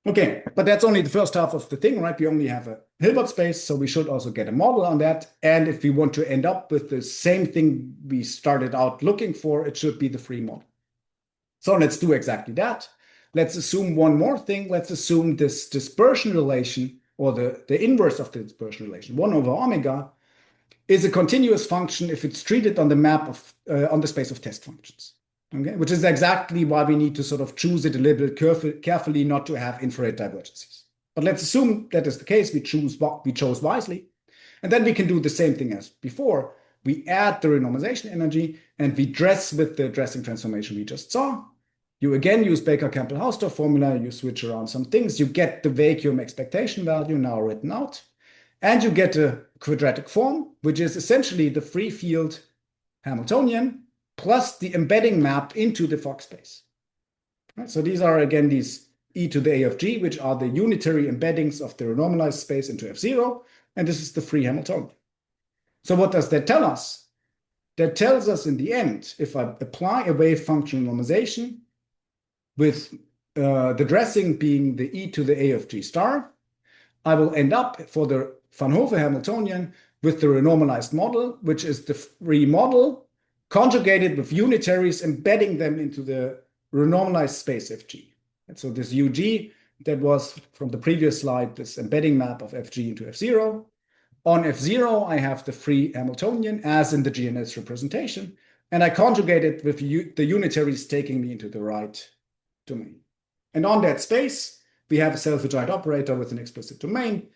Okay, but that's only the first half of the thing, right? We only have a Hilbert space, so we should also get a model on that. And if we want to end up with the same thing we started out looking for, it should be the free model. So let's do exactly that. Let's assume one more thing. Let's assume this dispersion relation, or the inverse of the dispersion relation, 1 over omega, is a continuous function if it's treated on the map of on the space of test functions. Okay, which is exactly why we need to sort of choose it a little bit carefully not to have infrared divergences. But let's assume that is the case. We chose wisely. And then we can do the same thing as before. We add the renormalization energy and we dress with the dressing transformation we just saw. You again use Baker-Campbell-Hausdorff formula. You switch around some things. You get the vacuum expectation value now written out. And you get a quadratic form, which is essentially the free field Hamiltonian plus the embedding map into the Fock space. Right? So these are, again, these e to the a of g, which are the unitary embeddings of the renormalized space into F0, and this is the free Hamiltonian. So what does that tell us? That tells us in the end, if I apply a wave function normalization with the dressing being the e to the a of g star, I will end up for the Van Hove Hamiltonian with the renormalized model, which is the free model conjugated with unitaries, embedding them into the renormalized space Fg. And so this Ug that was from the previous slide, this embedding map of Fg into F0. On F0, I have the free Hamiltonian as in the GNS representation, and I conjugate it with the unitaries taking me into the right domain. And on that space, we have a self-adjoint operator with an explicit domain.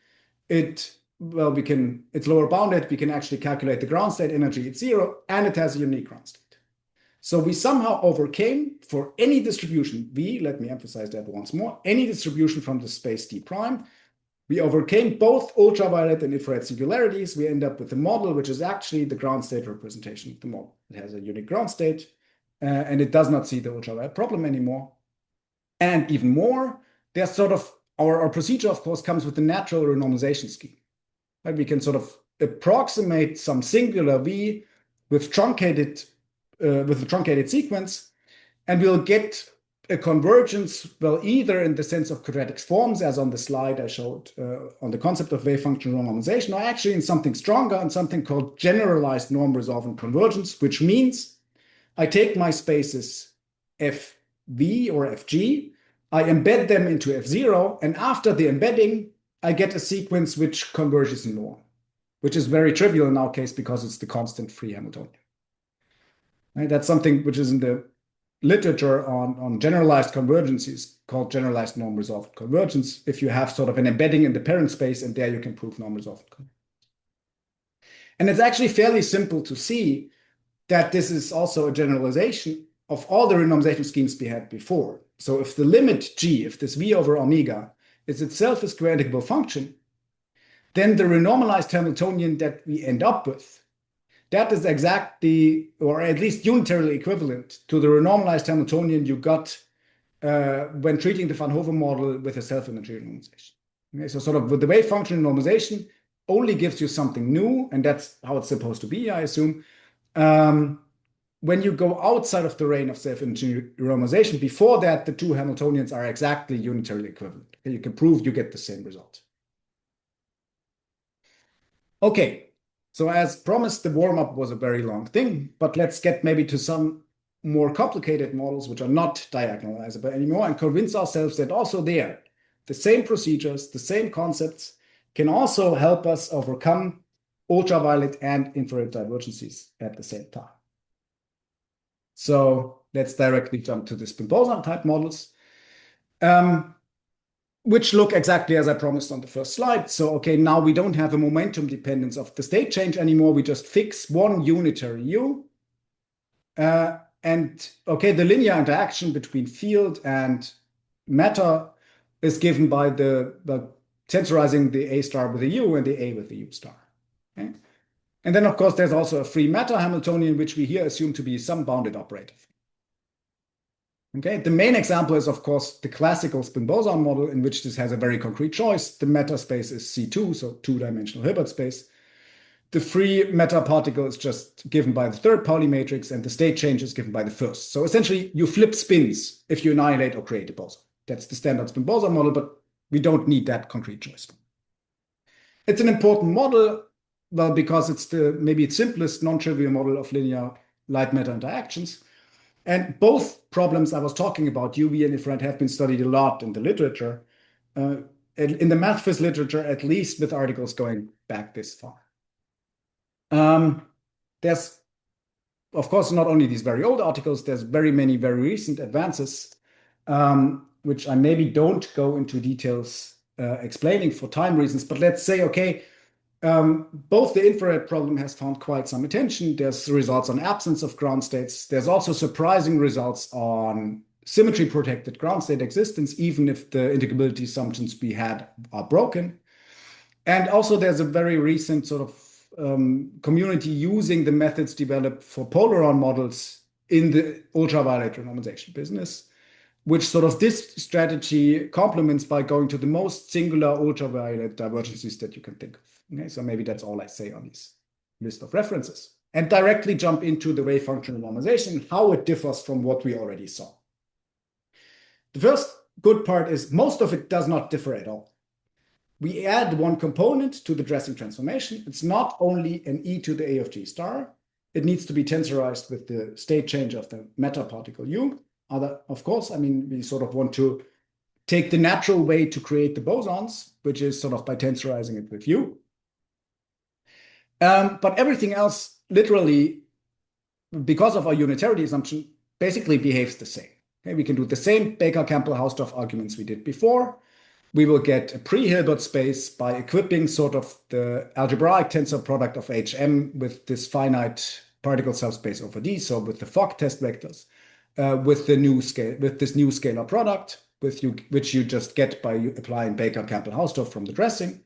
It's lower bounded. We can actually calculate the ground state energy at 0, and it has a unique ground state. So we somehow overcame, for any distribution, let me emphasize that once more, any distribution from the space D prime, we overcame both ultraviolet and infrared singularities. We end up with a model which is actually the ground state representation of the model. It has a unique ground state, and it does not see the ultraviolet problem anymore. And even more, there's sort of our procedure, of course, comes with the natural renormalization scheme. Right? We can sort of approximate some singular V with a truncated sequence, and we'll get a convergence, well, either in the sense of quadratic forms, as on the slide I showed on the concept of wave-function renormalization, or actually in something stronger, in something called generalized norm-resolvent convergence, which means I take my spaces FV or FG, I embed them into F0, and after the embedding, I get a sequence which converges in norm, which is very trivial in our case because it's the constant free Hamiltonian. Right? That's something which is in the literature on generalized convergences called generalized norm-resolvent convergence. If you have sort of an embedding in the parent space, and there you can prove norm-resolvent convergence. And it's actually fairly simple to see that this is also a generalization of all the renormalization schemes we had before. So if the limit G, if this V over omega is itself a square integrable function, then the renormalized Hamiltonian that we end up with, that is exactly, or at least unitarily equivalent to the renormalized Hamiltonian you got when treating the Van Hoven model with a self-energy renormalization. Okay, so sort of with the wave function renormalization only gives you something new, and that's how it's supposed to be, I assume. When you go outside of the range of self-energy renormalization, before that, the two Hamiltonians are exactly unitarily equivalent. You can prove you get the same result. Okay, so as promised, the warm-up was a very long thing, but let's get maybe to some more complicated models which are not diagonalizable anymore and convince ourselves that also there, the same procedures, the same concepts can also help us overcome ultraviolet and infrared divergences at the same time. So let's directly jump to the spin-boson type models, which look exactly as I promised on the first slide. So, okay, now we don't have a momentum dependence of the state change anymore. We just fix one unitary U. And okay, the linear interaction between field and matter is given by the tensorizing the A star with the U and the A with the U star. Okay? And then, of course, there's also a free matter Hamiltonian, which we here assume to be some bounded operator. Okay, the main example is, of course, the classical spin-boson model, in which this has a very concrete choice. The matter space is C2, so two-dimensional Hilbert space. The free matter particle is just given by the third Pauli matrix, and the state change is given by the first. So essentially, you flip spins if you annihilate or create a boson. That's the standard spin-boson model, but we don't need that concrete choice. It's an important model, well, because it's maybe its simplest non-trivial model of linear light-matter interactions. And both problems I was talking about, UV and infrared, have been studied a lot in the literature, in the math phys literature, at least with articles going back this far. There's, of course, not only these very old articles, there's very many very recent advances, which I maybe don't go into details explaining for time reasons, but let's say, okay, both the infrared problem has found quite some attention. There's results on absence of ground states. There's also surprising results on symmetry-protected ground state existence, even if the integrability assumptions we had are broken. And also there's a very recent sort of community using the methods developed for polaron models in the ultraviolet renormalization business, which sort of this strategy complements by going to the most singular ultraviolet divergences that you can think of. Okay, so maybe that's all I say on this list of references. And directly jump into the wave function renormalization, how it differs from what we already saw. The first good part is most of it does not differ at all. We add one component to the dressing transformation. It's not only an e to the a of g star. It needs to be tensorized with the state change of the matter particle u. Of course, I mean, we sort of want to take the natural way to create the bosons, which is sort of by tensorizing it with u. But everything else, literally, because of our unitarity assumption, basically behaves the same. Okay, we can do the same Baker-Campbell-Hausdorff arguments we did before. We will get a pre-Hilbert space by equipping sort of the algebraic tensor product of HM with this finite particle subspace over D, so with the Fock test vectors, with this new scalar product, which you just get by applying Baker-Campbell-Hausdorff from the dressing.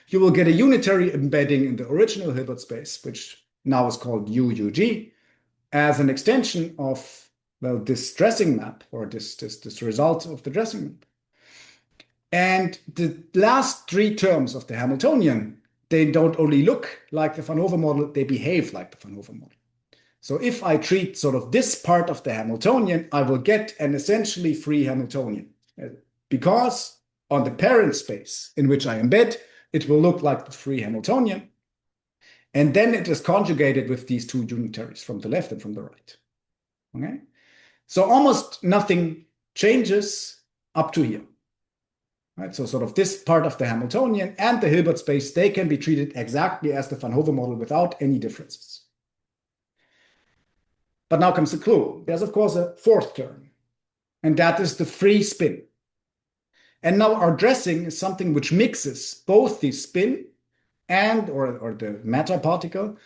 You will get a unitary embedding in the original Hilbert space, which now is called UUG, as an extension of, well, this dressing map, or this result of the dressing map. And the last three terms of the Hamiltonian, they don't only look like the Van Hoven model, they behave like the Van Hoven model. So if I treat sort of this part of the Hamiltonian, I will get an essentially free Hamiltonian, because on the parent space in which I embed, it will look like the free Hamiltonian. And then it is conjugated with these two unitaries from the left and from the right. Okay? So almost nothing changes up to here. Right? So sort of this part of the Hamiltonian and the Hilbert space, they can be treated exactly as the Van Hove model without any differences. But now comes the clue. There's, of course, a fourth term, and that is the free spin. And now our dressing is something which mixes both the spin and, or the matter particle,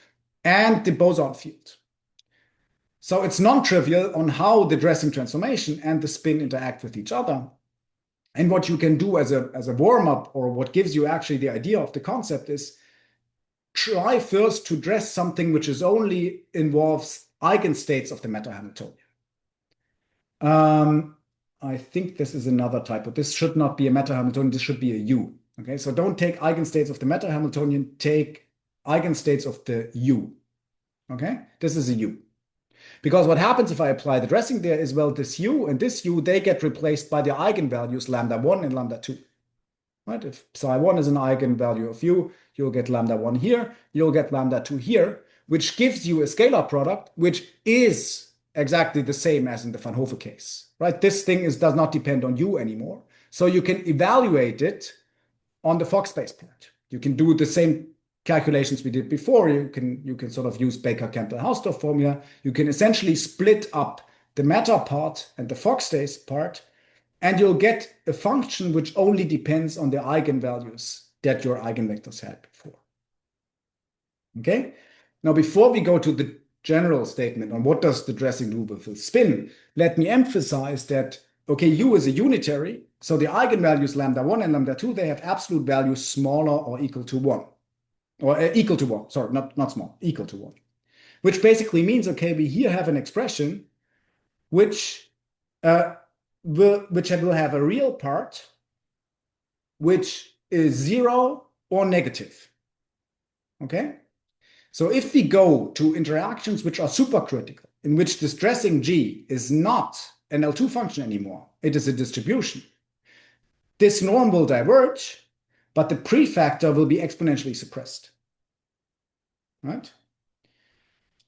and the boson field. So it's non-trivial on how the dressing transformation and the spin interact with each other. And what you can do as a warm-up, or what gives you actually the idea of the concept, is try first to dress something which is only involves eigenstates of the matter Hamiltonian. I think this is another typo. This should not be a matter Hamiltonian. This should be a U. Okay, so don't take eigenstates of the matter Hamiltonian. Take eigenstates of the U. Okay, this is a U. Because what happens if I apply the dressing there is, well, this U and this U, they get replaced by the eigenvalues λ1 and λ2. Right? If psi1 is an eigenvalue of U, you'll get λ1 here, you'll get λ2 here, which gives you a scalar product, which is exactly the same as in the Van Hove case. Right? This thing does not depend on U anymore. So you can evaluate it on the Fock space part. You can do the same calculations we did before. You can sort of use Baker-Campbell-Hausdorff formula. You can essentially split up the matter part and the Fock space part, and you'll get a function which only depends on the eigenvalues that your eigenvectors had before. Okay? Now, before we go to the general statement on what does the dressing do with the spin, let me emphasize that, okay, U is a unitary, so the eigenvalues λ1 and λ2, they have absolute values smaller or equal to 1. Or equal to 1, sorry, not small, equal to 1. Which basically means, okay, we here have an expression which will have a real part which is 0 or negative. Okay? So if we go to interactions which are supercritical, in which this dressing G is not an L2 function anymore, it is a distribution, this norm will diverge, but the prefactor will be exponentially suppressed. Right?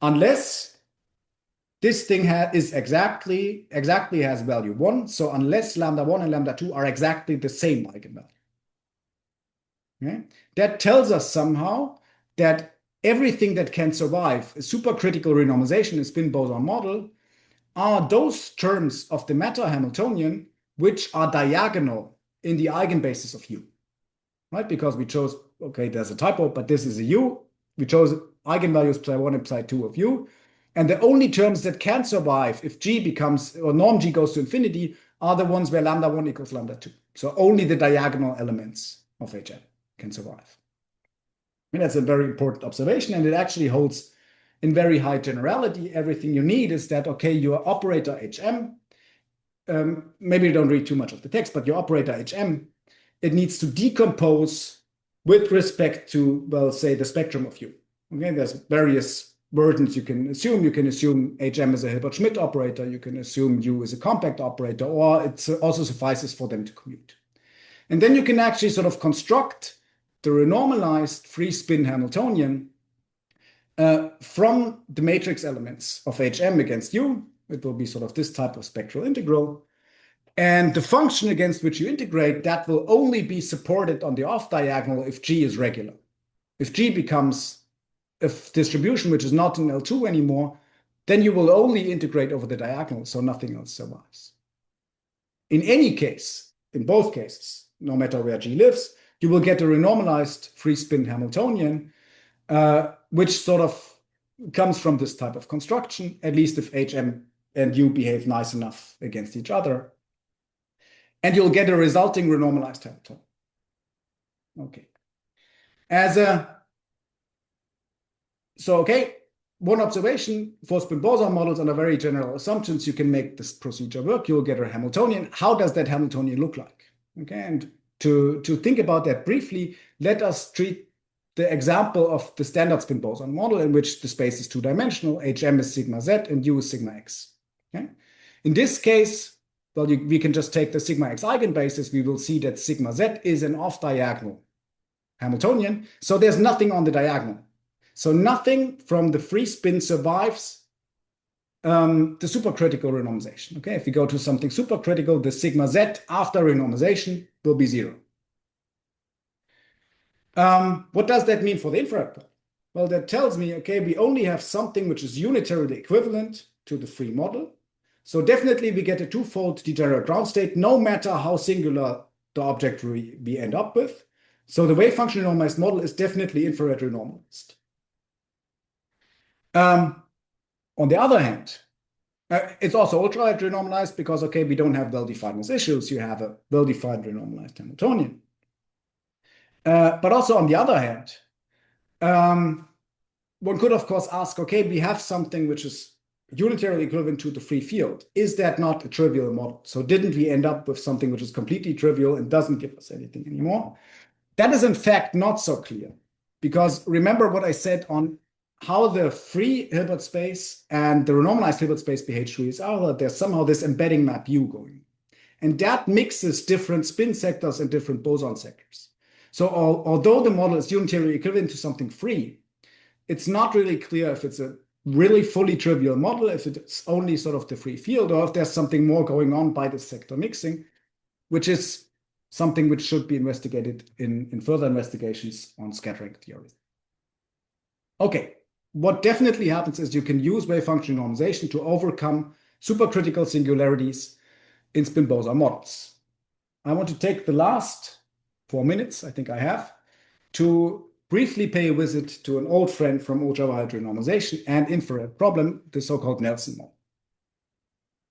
Unless this thing is exactly has value 1, so unless λ1 and λ2 are exactly the same eigenvalue. Okay? That tells us somehow that everything that can survive a supercritical renormalization in spin boson model are those terms of the matter Hamiltonian which are diagonal in the eigenbasis of U. Right? Because we chose, okay, there's a typo, but this is a U. We chose eigenvalues psi1 and psi2 of U. And the only terms that can survive if G becomes, or norm G goes to infinity, are the ones where λ1 equals λ2. So only the diagonal elements of HM can survive. I mean, that's a very important observation, and it actually holds in very high generality. Everything you need is that, okay, your operator HM, maybe you don't read too much of the text, but your operator HM, it needs to decompose with respect to, well, say, the spectrum of U. Okay, there's various burdens you can assume. You can assume HM is a Hilbert-Schmidt operator. You can assume U is a compact operator, or it also suffices for them to commute. And then you can actually sort of construct the renormalized free spin Hamiltonian from the matrix elements of HM against U. It will be sort of this type of spectral integral. And the function against which you integrate, that will only be supported on the off diagonal if G is regular. If G becomes a distribution which is not an L2 anymore, then you will only integrate over the diagonal, so nothing else survives. In any case, in both cases, no matter where G lives, you will get a renormalized free spin Hamiltonian, which sort of comes from this type of construction, at least if HM and U behave nice enough against each other. And you'll get a resulting renormalized Hamiltonian. Okay. Okay, one observation for spin boson models under very general assumptions, you can make this procedure work. You'll get a Hamiltonian. How does that Hamiltonian look like? Okay, and to think about that briefly, let us treat the example of the standard spin boson model in which the space is two-dimensional, Hm is sigma z and U is sigma x. Okay? In this case, well, we can just take the sigma x eigenbasis. We will see that sigma z is an off-diagonal Hamiltonian, so there's nothing on the diagonal. So nothing from the free spin survives the supercritical renormalization. Okay, if we go to something supercritical, the sigma z after renormalization will be 0. What does that mean for the infrared part? Well, that tells me, okay, we only have something which is unitarily equivalent to the free model. So definitely we get a twofold degenerate ground state, no matter how singular the object we end up with. So the wave function renormalized model is definitely infrared renormalized. On the other hand, it's also ultraviolet renormalized because, okay, we don't have well-defined issues. You have a well-defined renormalized Hamiltonian. But also on the other hand, one could, of course, ask, okay, we have something which is unitarily equivalent to the free field. Is that not a trivial model? So didn't we end up with something which is completely trivial and doesn't give us anything anymore? That is, in fact, not so clear. Because remember what I said on how the free Hilbert space and the renormalized Hilbert space behave to each other. There's somehow this embedding map U going. And that mixes different spin sectors and different boson sectors. So although the model is unitarily equivalent to something free, it's not really clear if it's a really fully trivial model, if it's only sort of the free field, or if there's something more going on by the sector mixing, which is something which should be investigated in further investigations on scattering theory. Okay, what definitely happens is you can use wave function normalization to overcome supercritical singularities in spin boson models. I want to take the last 4 minutes, I think I have, to briefly pay a visit to an old friend from ultraviolet renormalization and infrared problem, the so-called Nelson model.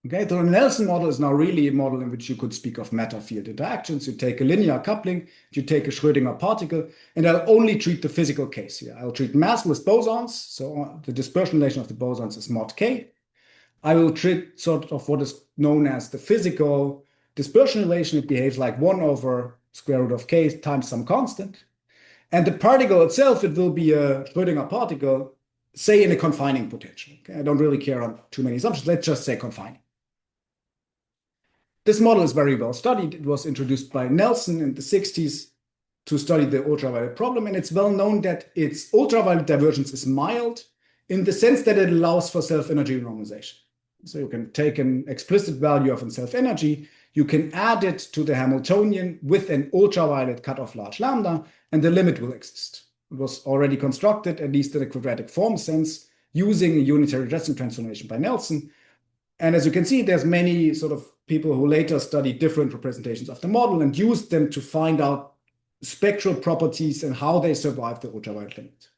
Okay, the Nelson model is now really a model in which you could speak of matter-field interactions. You take a linear coupling, you take a Schrödinger particle, and I'll only treat the physical case here. I'll treat massless bosons, so the dispersion relation of the bosons is mod k. I will treat sort of what is known as the physical dispersion relation. It behaves like 1 over square root of k times some constant. And the particle itself, it will be a Schrödinger particle, say in a confining potential. Okay? I don't really care on too many assumptions. Let's just say confining. This model is very well studied. It was introduced by Nelson in the 60s to study the ultraviolet problem. And it's well known that its ultraviolet divergence is mild in the sense that it allows for self-energy renormalization. So you can take an explicit value of a self-energy, you can add it to the Hamiltonian with an ultraviolet cutoff large lambda, and the limit will exist. It was already constructed, at least in a quadratic form sense, using a unitary Dresden transformation by Nelson. And as you can see, there's many sort of people who later studied different representations of the model and used them to find out spectral properties and how they survive the ultraviolet limit.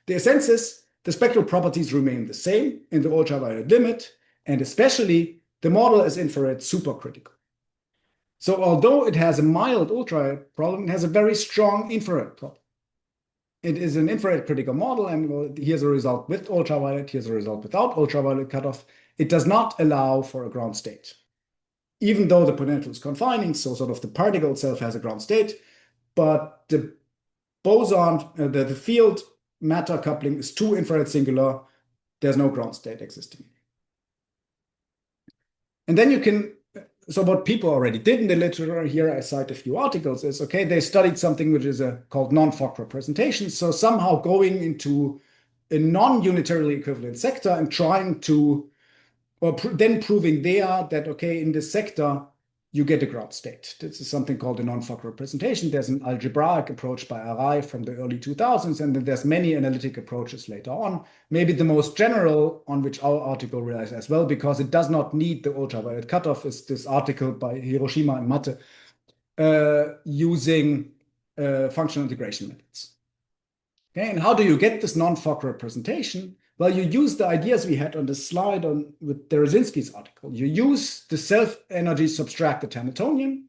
The essence is the spectral properties remain the same in the ultraviolet limit, and especially the model is infrared supercritical. So although it has a mild ultraviolet problem, it has a very strong infrared problem. It is an infrared critical model, and well, here's a result with ultraviolet, here's a result without ultraviolet cutoff. It does not allow for a ground state. Even though the potential is confining, so sort of the particle itself has a ground state, but the boson, the field matter coupling is too infrared singular. There's no ground state existing. And then you can, so what people already did in the literature, here I cite a few articles, is, okay, they studied something which is called non-Fock representation. So somehow going into a non-unitarily equivalent sector and trying to, or then proving there that, okay, in this sector, you get a ground state. This is something called a non-Fock representation. There's an algebraic approach by Arai from the early 2000s, and then there's many analytic approaches later on. Maybe the most general, on which our article relies as well, because it does not need the ultraviolet cutoff, is this article by Hiroshima and Mate using functional integration methods. Okay, and how do you get this non-Fock representation? Well, you use the ideas we had on the slide with Derezinski's article. You use the self-energy subtracted Hamiltonian,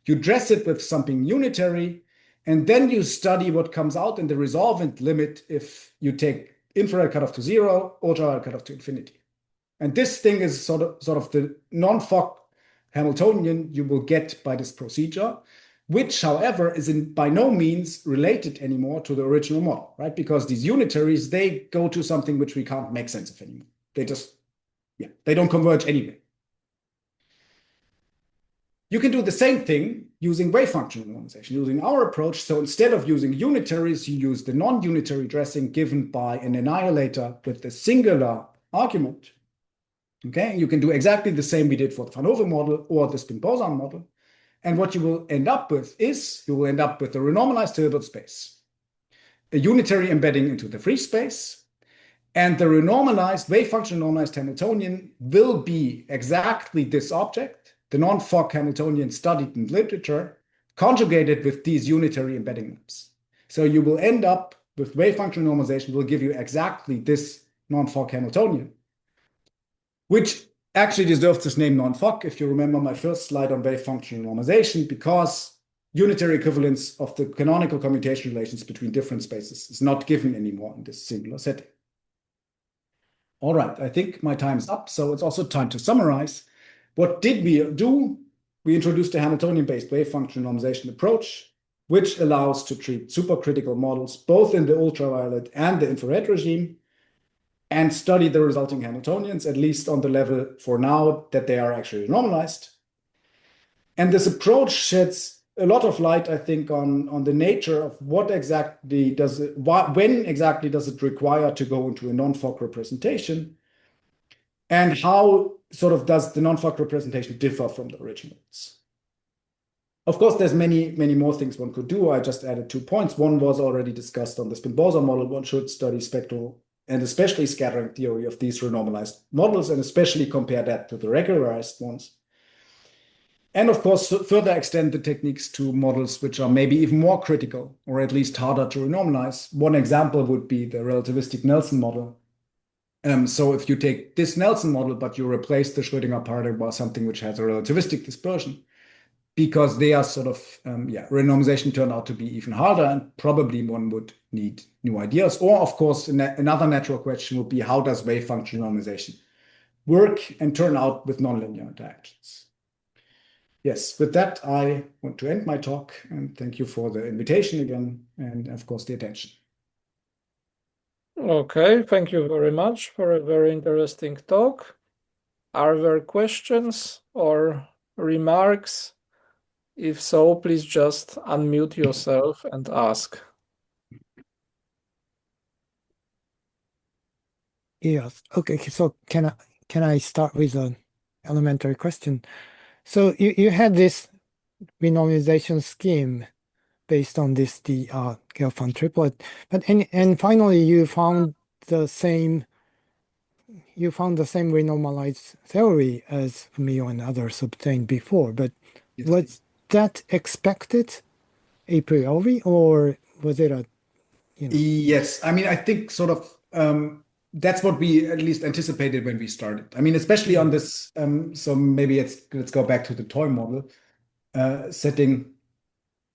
you dress it with something unitary, and then you study what comes out in the resolvent limit if you take infrared cutoff to 0, ultraviolet cutoff to infinity. And this thing is sort of the non-Fock Hamiltonian you will get by this procedure. which, however, is by no means related anymore to the original model, right? Because these unitaries, they go to something which we can't make sense of anymore. They just, they don't converge anyway. You can do the same thing using wave-function renormalization, using our approach. So instead of using unitaries, you use the non-unitary dressing given by an annihilator with a singular argument. Okay, you can do exactly the same we did for the Van Hove model or the spin-boson model. And what you will end up with is you will end up with a renormalized Hilbert space, a unitary embedding into the free space, and the renormalized wave-function normalized Hamiltonian will be exactly this object, the non-Fock Hamiltonian studied in literature, conjugated with these unitary embedding maps. So you will end up with wave-function normalization will give you exactly this non-Fock Hamiltonian, which actually deserves this name non-Fock, if you remember my first slide on wave-function normalization, because unitary equivalence of the canonical commutation relations between different spaces is not given anymore in this singular setting. All right, I think my time is up, so it's also time to summarize. What did we do? We introduced a Hamiltonian-based wave-function normalization approach, which allows to treat supercritical models both in the ultraviolet and the infrared regime, and study the resulting Hamiltonians, at least on the level for now that they are actually normalized. And this approach sheds a lot of light, I think, on the nature of what exactly does it, when exactly does it require to go into a non-Fock representation, and how sort of does the non-Fock representation differ from the originals. Of course, there's many more things one could do. I just added 2 points. One was already discussed on the spin-boson model. One should study spectral and especially scattering theory of these renormalized models, and especially compare that to the regularized ones. And of course, further extend the techniques to models which are maybe even more critical, or at least harder to renormalize. One example would be the relativistic Nelson model. So if you take this Nelson model, but you replace the Schrödinger paradigm by something which has a relativistic dispersion, because they are sort of, renormalization turned out to be even harder, and probably one would need new ideas. Or, of course, another natural question would be, how does wave function normalization work and turn out with nonlinear interactions? Yes, with that, I want to end my talk, and thank you for the invitation again, and of course, the attention. Okay, thank you very much for a very interesting talk. Are there questions or remarks? If so, please just unmute yourself and ask. Yes. Okay. So can I start with an elementary question? So you had this renormalization scheme based on the Gelfand triplet, but and finally you found the same renormalized theory as Mio and others obtained before. But Yes. Was that expected a priori, or was it a Yes, I mean, I think sort of that's what we at least anticipated when we started. I mean, especially on this. So maybe let's go back to the toy model setting.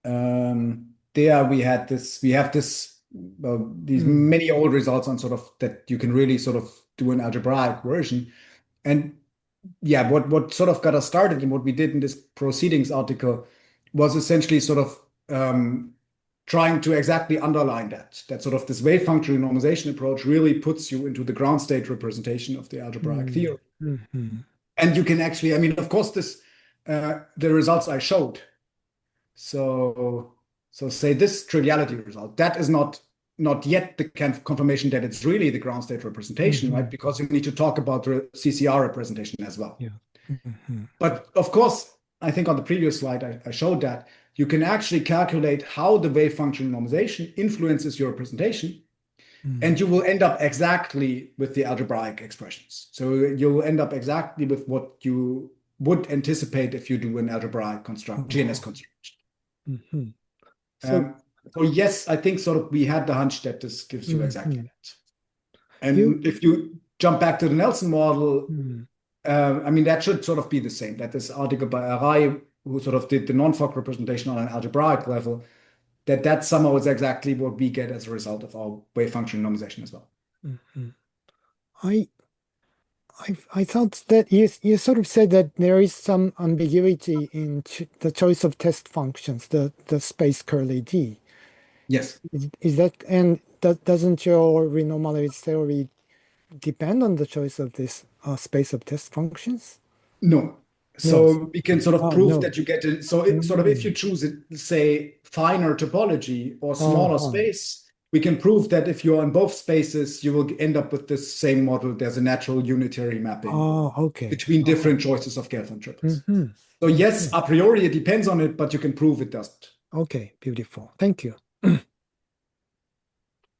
There we have these many old results on sort of that you can really sort of do an algebraic version. And yeah, what sort of got us started and what we did in this proceedings article was essentially sort of trying to exactly underline that sort of this wave function renormalization approach really puts you into the ground state representation of the algebraic theory. And you can actually, I mean, of course, the results I showed. So say this triviality result, that is not yet the kind of confirmation that it's really the ground state representation, right? Because you need to talk about the CCR representation as well. Yeah. But of course, I think on the previous slide, I showed that you can actually calculate how the wave function normalization influences your representation, and you will end up exactly with the algebraic expressions. So you'll end up exactly with what you would anticipate if you do an algebraic construct, GNS construction. So yes, I think sort of we had the hunch that this gives you exactly that. And if you jump back to the Nelson model, I mean, that should sort of be the same, that this article by Arai, who sort of did the non-Fock representation on an algebraic level, that somehow is exactly what we get as a result of our wave function normalization as well. I thought that you sort of said that there is some ambiguity in the choice of test functions, the space curly D. Yes. Is that, and doesn't your renormalized theory depend on the choice of this space of test functions? No. No. So we can sort of prove No. that you get it. So sort of if you choose, say, finer topology or smaller space, we can prove that if you're in both spaces, you will end up with this same model. There's a natural unitary mapping between different choices of Gelfand triples. So yes, a priori it depends on it, but you can prove it doesn't. Okay, beautiful. Thank you.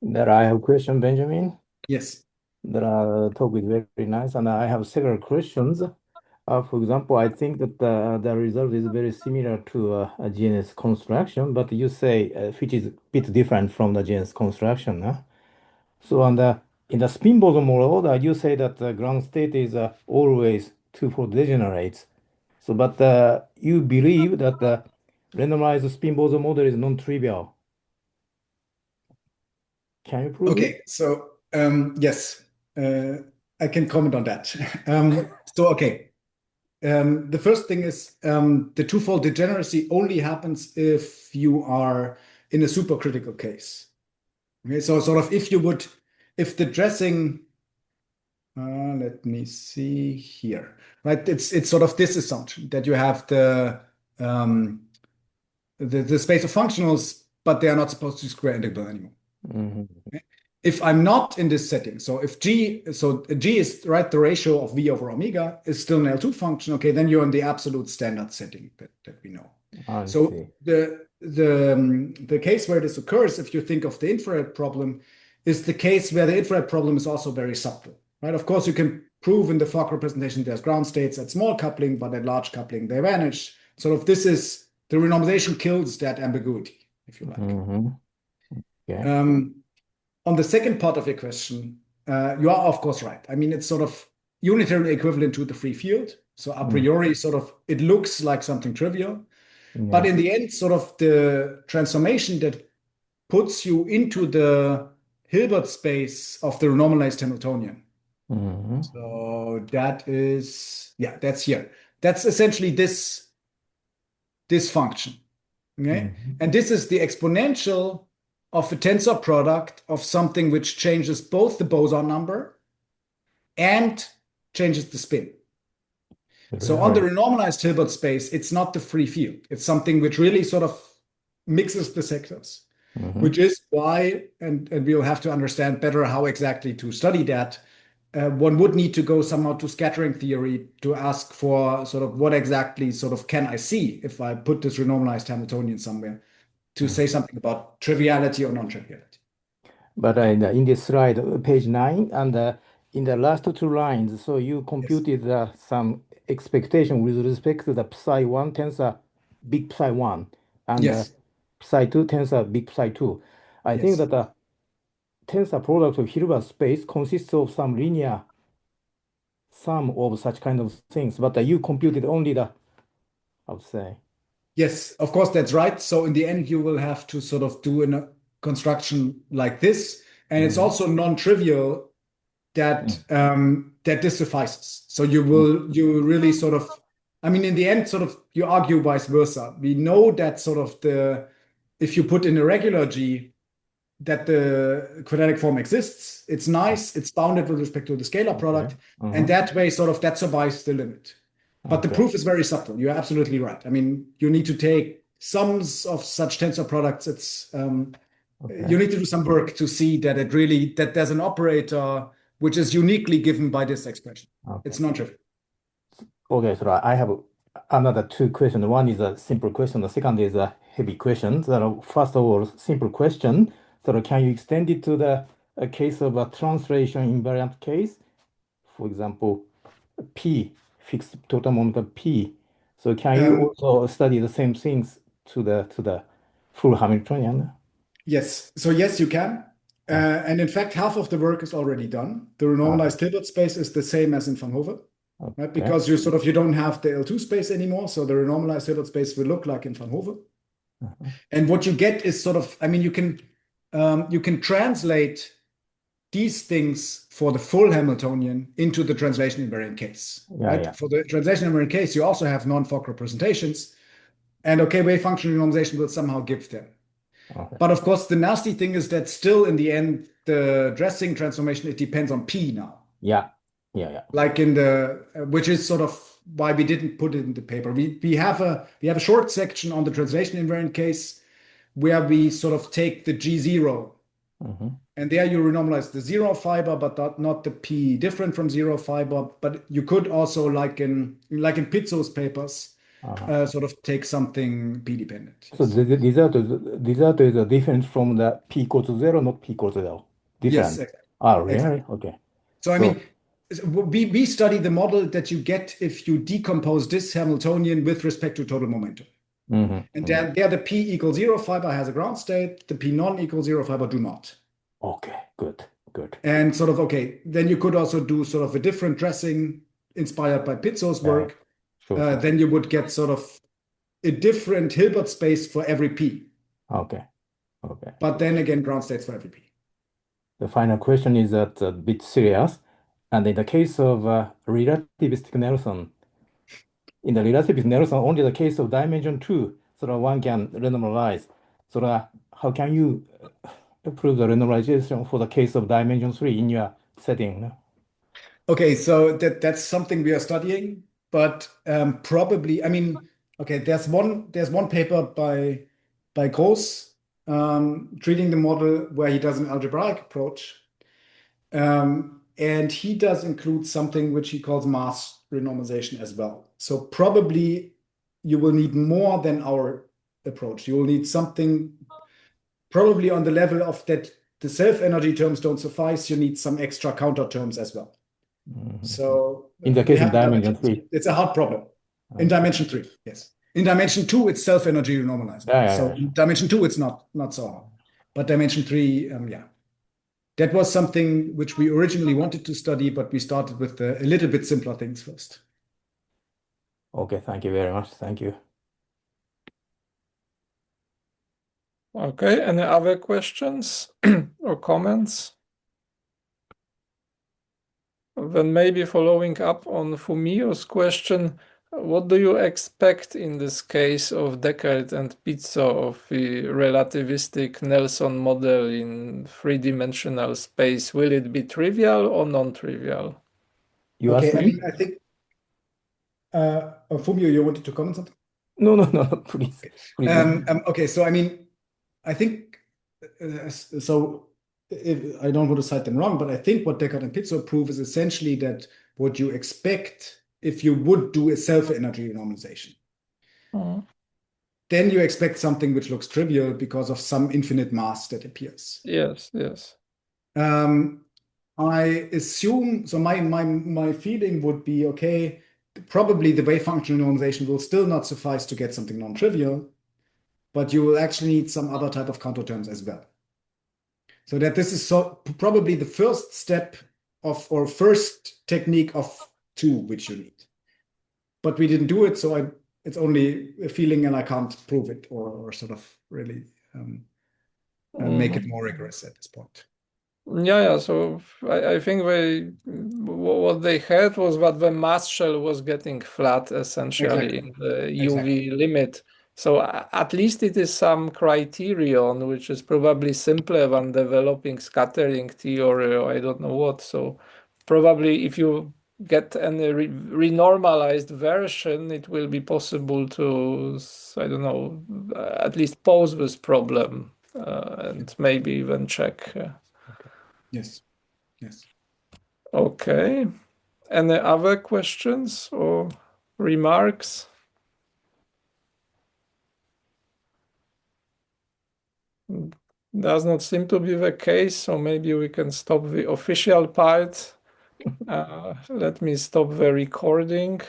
There I have a question, Benjamin. Yes. The talk is very nice, and I have several questions. For example, I think that the result is very similar to a GNS construction, but you say which is a bit different from the GNS construction. Huh? So in the spin boson model, you say that the ground state is always twofold degenerates. So, but you believe that the randomized spin boson model is non-trivial. Can you prove it? Okay, so yes, I can comment on that. The first thing is the twofold degeneracy only happens if you are in a supercritical case. Okay, so sort of if the dressing, let me see here, right? It's sort of this assumption that you have the space of functionals, but they are not supposed to be square integrable anymore. Okay? If I'm not in this setting, so if G is right, the ratio of V over omega is still an L2 function, okay, then you're in the absolute standard setting that we know. So the case where this occurs, if you think of the infrared problem, is the case where the infrared problem is also very subtle, right? Of course, you can prove in the Fock representation there's ground states at small coupling, but at large coupling they vanish. Sort of this is the renormalization kills that ambiguity, if you like. Okay. On the second part of your question, you are of course right. I mean, it's sort of unitarily equivalent to the free field. So a priori, sort of, it looks like something trivial. But in the end, sort of the transformation that puts you into the Hilbert space of the renormalized Hamiltonian. So that is, that's here. That's essentially this function. Okay. And this is the exponential of a tensor product of something which changes both the boson number and changes the spin. So on the renormalized Hilbert space, it's not the free field. It's something which really sort of mixes the sectors, which is why, and we'll have to understand better how exactly to study that. One would need to go somehow to scattering theory to ask for sort of what exactly sort of can I see if I put this renormalized Hamiltonian somewhere to say something about triviality or non-triviality. But in this slide, page 9, and in the last two lines, so you computed some expectation with respect to the psi1 tensor big psi1 and psi2 tensor big psi2. I think that the tensor product of Hilbert space consists of some linear sum of such kind of things, but you computed only the, I would say. Yes, of course, that's right. So in the end, you will have to sort of do a construction like this. And it's also non-trivial that that this suffices. So you really sort of, I mean, in the end, sort of you argue vice versa. We know that sort of if you put in a regular G, that the quadratic form exists. It's nice. It's bounded with respect to the scalar product. And that way, sort of, that survives the limit. But the proof is very subtle. You're absolutely right. I mean, you need to take sums of such tensor products. It's you need to do some work to see that it really that there's an operator which is uniquely given by this expression. It's non-trivial. Okay, so I have another two questions. One is a simple question. The second is a heavy question. So first of all, simple question. So can you extend it to the case of a translation invariant case? For example, P, fixed total moment P. So can you also study the same things to the full Hamiltonian? Yes. So yes, you can. And in fact, half of the work is already done. The renormalized Hilbert space is the same as in Van Hove, right? Because you don't have the L2 space anymore. So the renormalized Hilbert space will look like in Van Hove. And what you get is sort of, I mean, you can translate these things for the full Hamiltonian into the translation invariant case. Yeah, right? yeah. For the translation invariant case, you also have non-Fock representations. And okay, wave function renormalization will somehow give them. Okay. But of course, the nasty thing is that still in the end, the dressing transformation, it depends on P now. Yeah, yeah, yeah. Like in the, which is sort of why we didn't put it in the paper. We have a short section on the translation invariant case where we sort of take the G0 and there you renormalize the zero fiber, but not the P different from zero fiber. But you could also, like in Pizzo's papers, sort of take something P dependent. So the result is different from the P equals to 0, not P equals to 0. Yes, Different. exactly. Oh, really? Exactly. Okay. So I mean, we study the model that you get if you decompose this Hamiltonian with respect to total momentum. And there the P equals 0 fiber has a ground state, the P non equals 0 fiber do not. Okay, good. And sort of, okay, then you could also do sort of a different dressing inspired by Pizzo's work. Sure. Then you would get sort of a different Hilbert space for every P. Okay. But then again, ground states for every P. The final question is a bit serious. And in the case of relativistic Nelson, only the case of dimension 2, sort of one can renormalize. So how can you prove the renormalization for the case of dimension 3 in your setting? Okay, so that's something we are studying, but probably, I mean, okay, there's one paper by Gross treating the model where he does an algebraic approach. And he does include something which he calls mass renormalization as well. So probably you will need more than our approach. You will need something probably on the level of that the self-energy terms don't suffice. You need some extra counter terms as well. So in the case of dimension 3, it's a hard problem. In dimension 3, yes. In dimension 2, it's self-energy renormalized. So in dimension 2, it's not so hard. But dimension 3, yeah. That was something which we originally wanted to study, but we started with a little bit simpler things first. Okay, thank you very much. Thank you. Okay, any other questions or comments? Then maybe following up on Fumio's question, what do you expect in this case of Descartes and Pizzo of the relativistic Nelson model in three-dimensional space? Will it be trivial or non-trivial? Okay, I mean, I think, Fumio, you wanted to comment something? No, please. Okay, so I mean, I think, so I don't want to cite them wrong, but I think what Descartes and Pizzo prove is essentially that what you expect if you would do a self-energy renormalization. Then you expect something which looks trivial because of some infinite mass that appears. Yes. I assume, so my feeling would be, okay, probably the wave function renormalization will still not suffice to get something non-trivial, but you will actually need some other type of counter terms as well. So that this is probably the first step of, or first technique of 2 which you need. But we didn't do it, so it's only a feeling and I can't prove it or sort of really make it more rigorous at this point. Yeah. So I think what they had was that the mass shell was getting flat essentially in the UV limit. So at least it is some criterion which is probably simpler than developing scattering theory or I don't know what. So probably if you get any renormalized version, it will be possible to, I don't know, at least pose this problem and maybe even check. Yes. Okay. Any other questions or remarks? Does not seem to be the case, so maybe we can stop the official part. Let me stop the recording.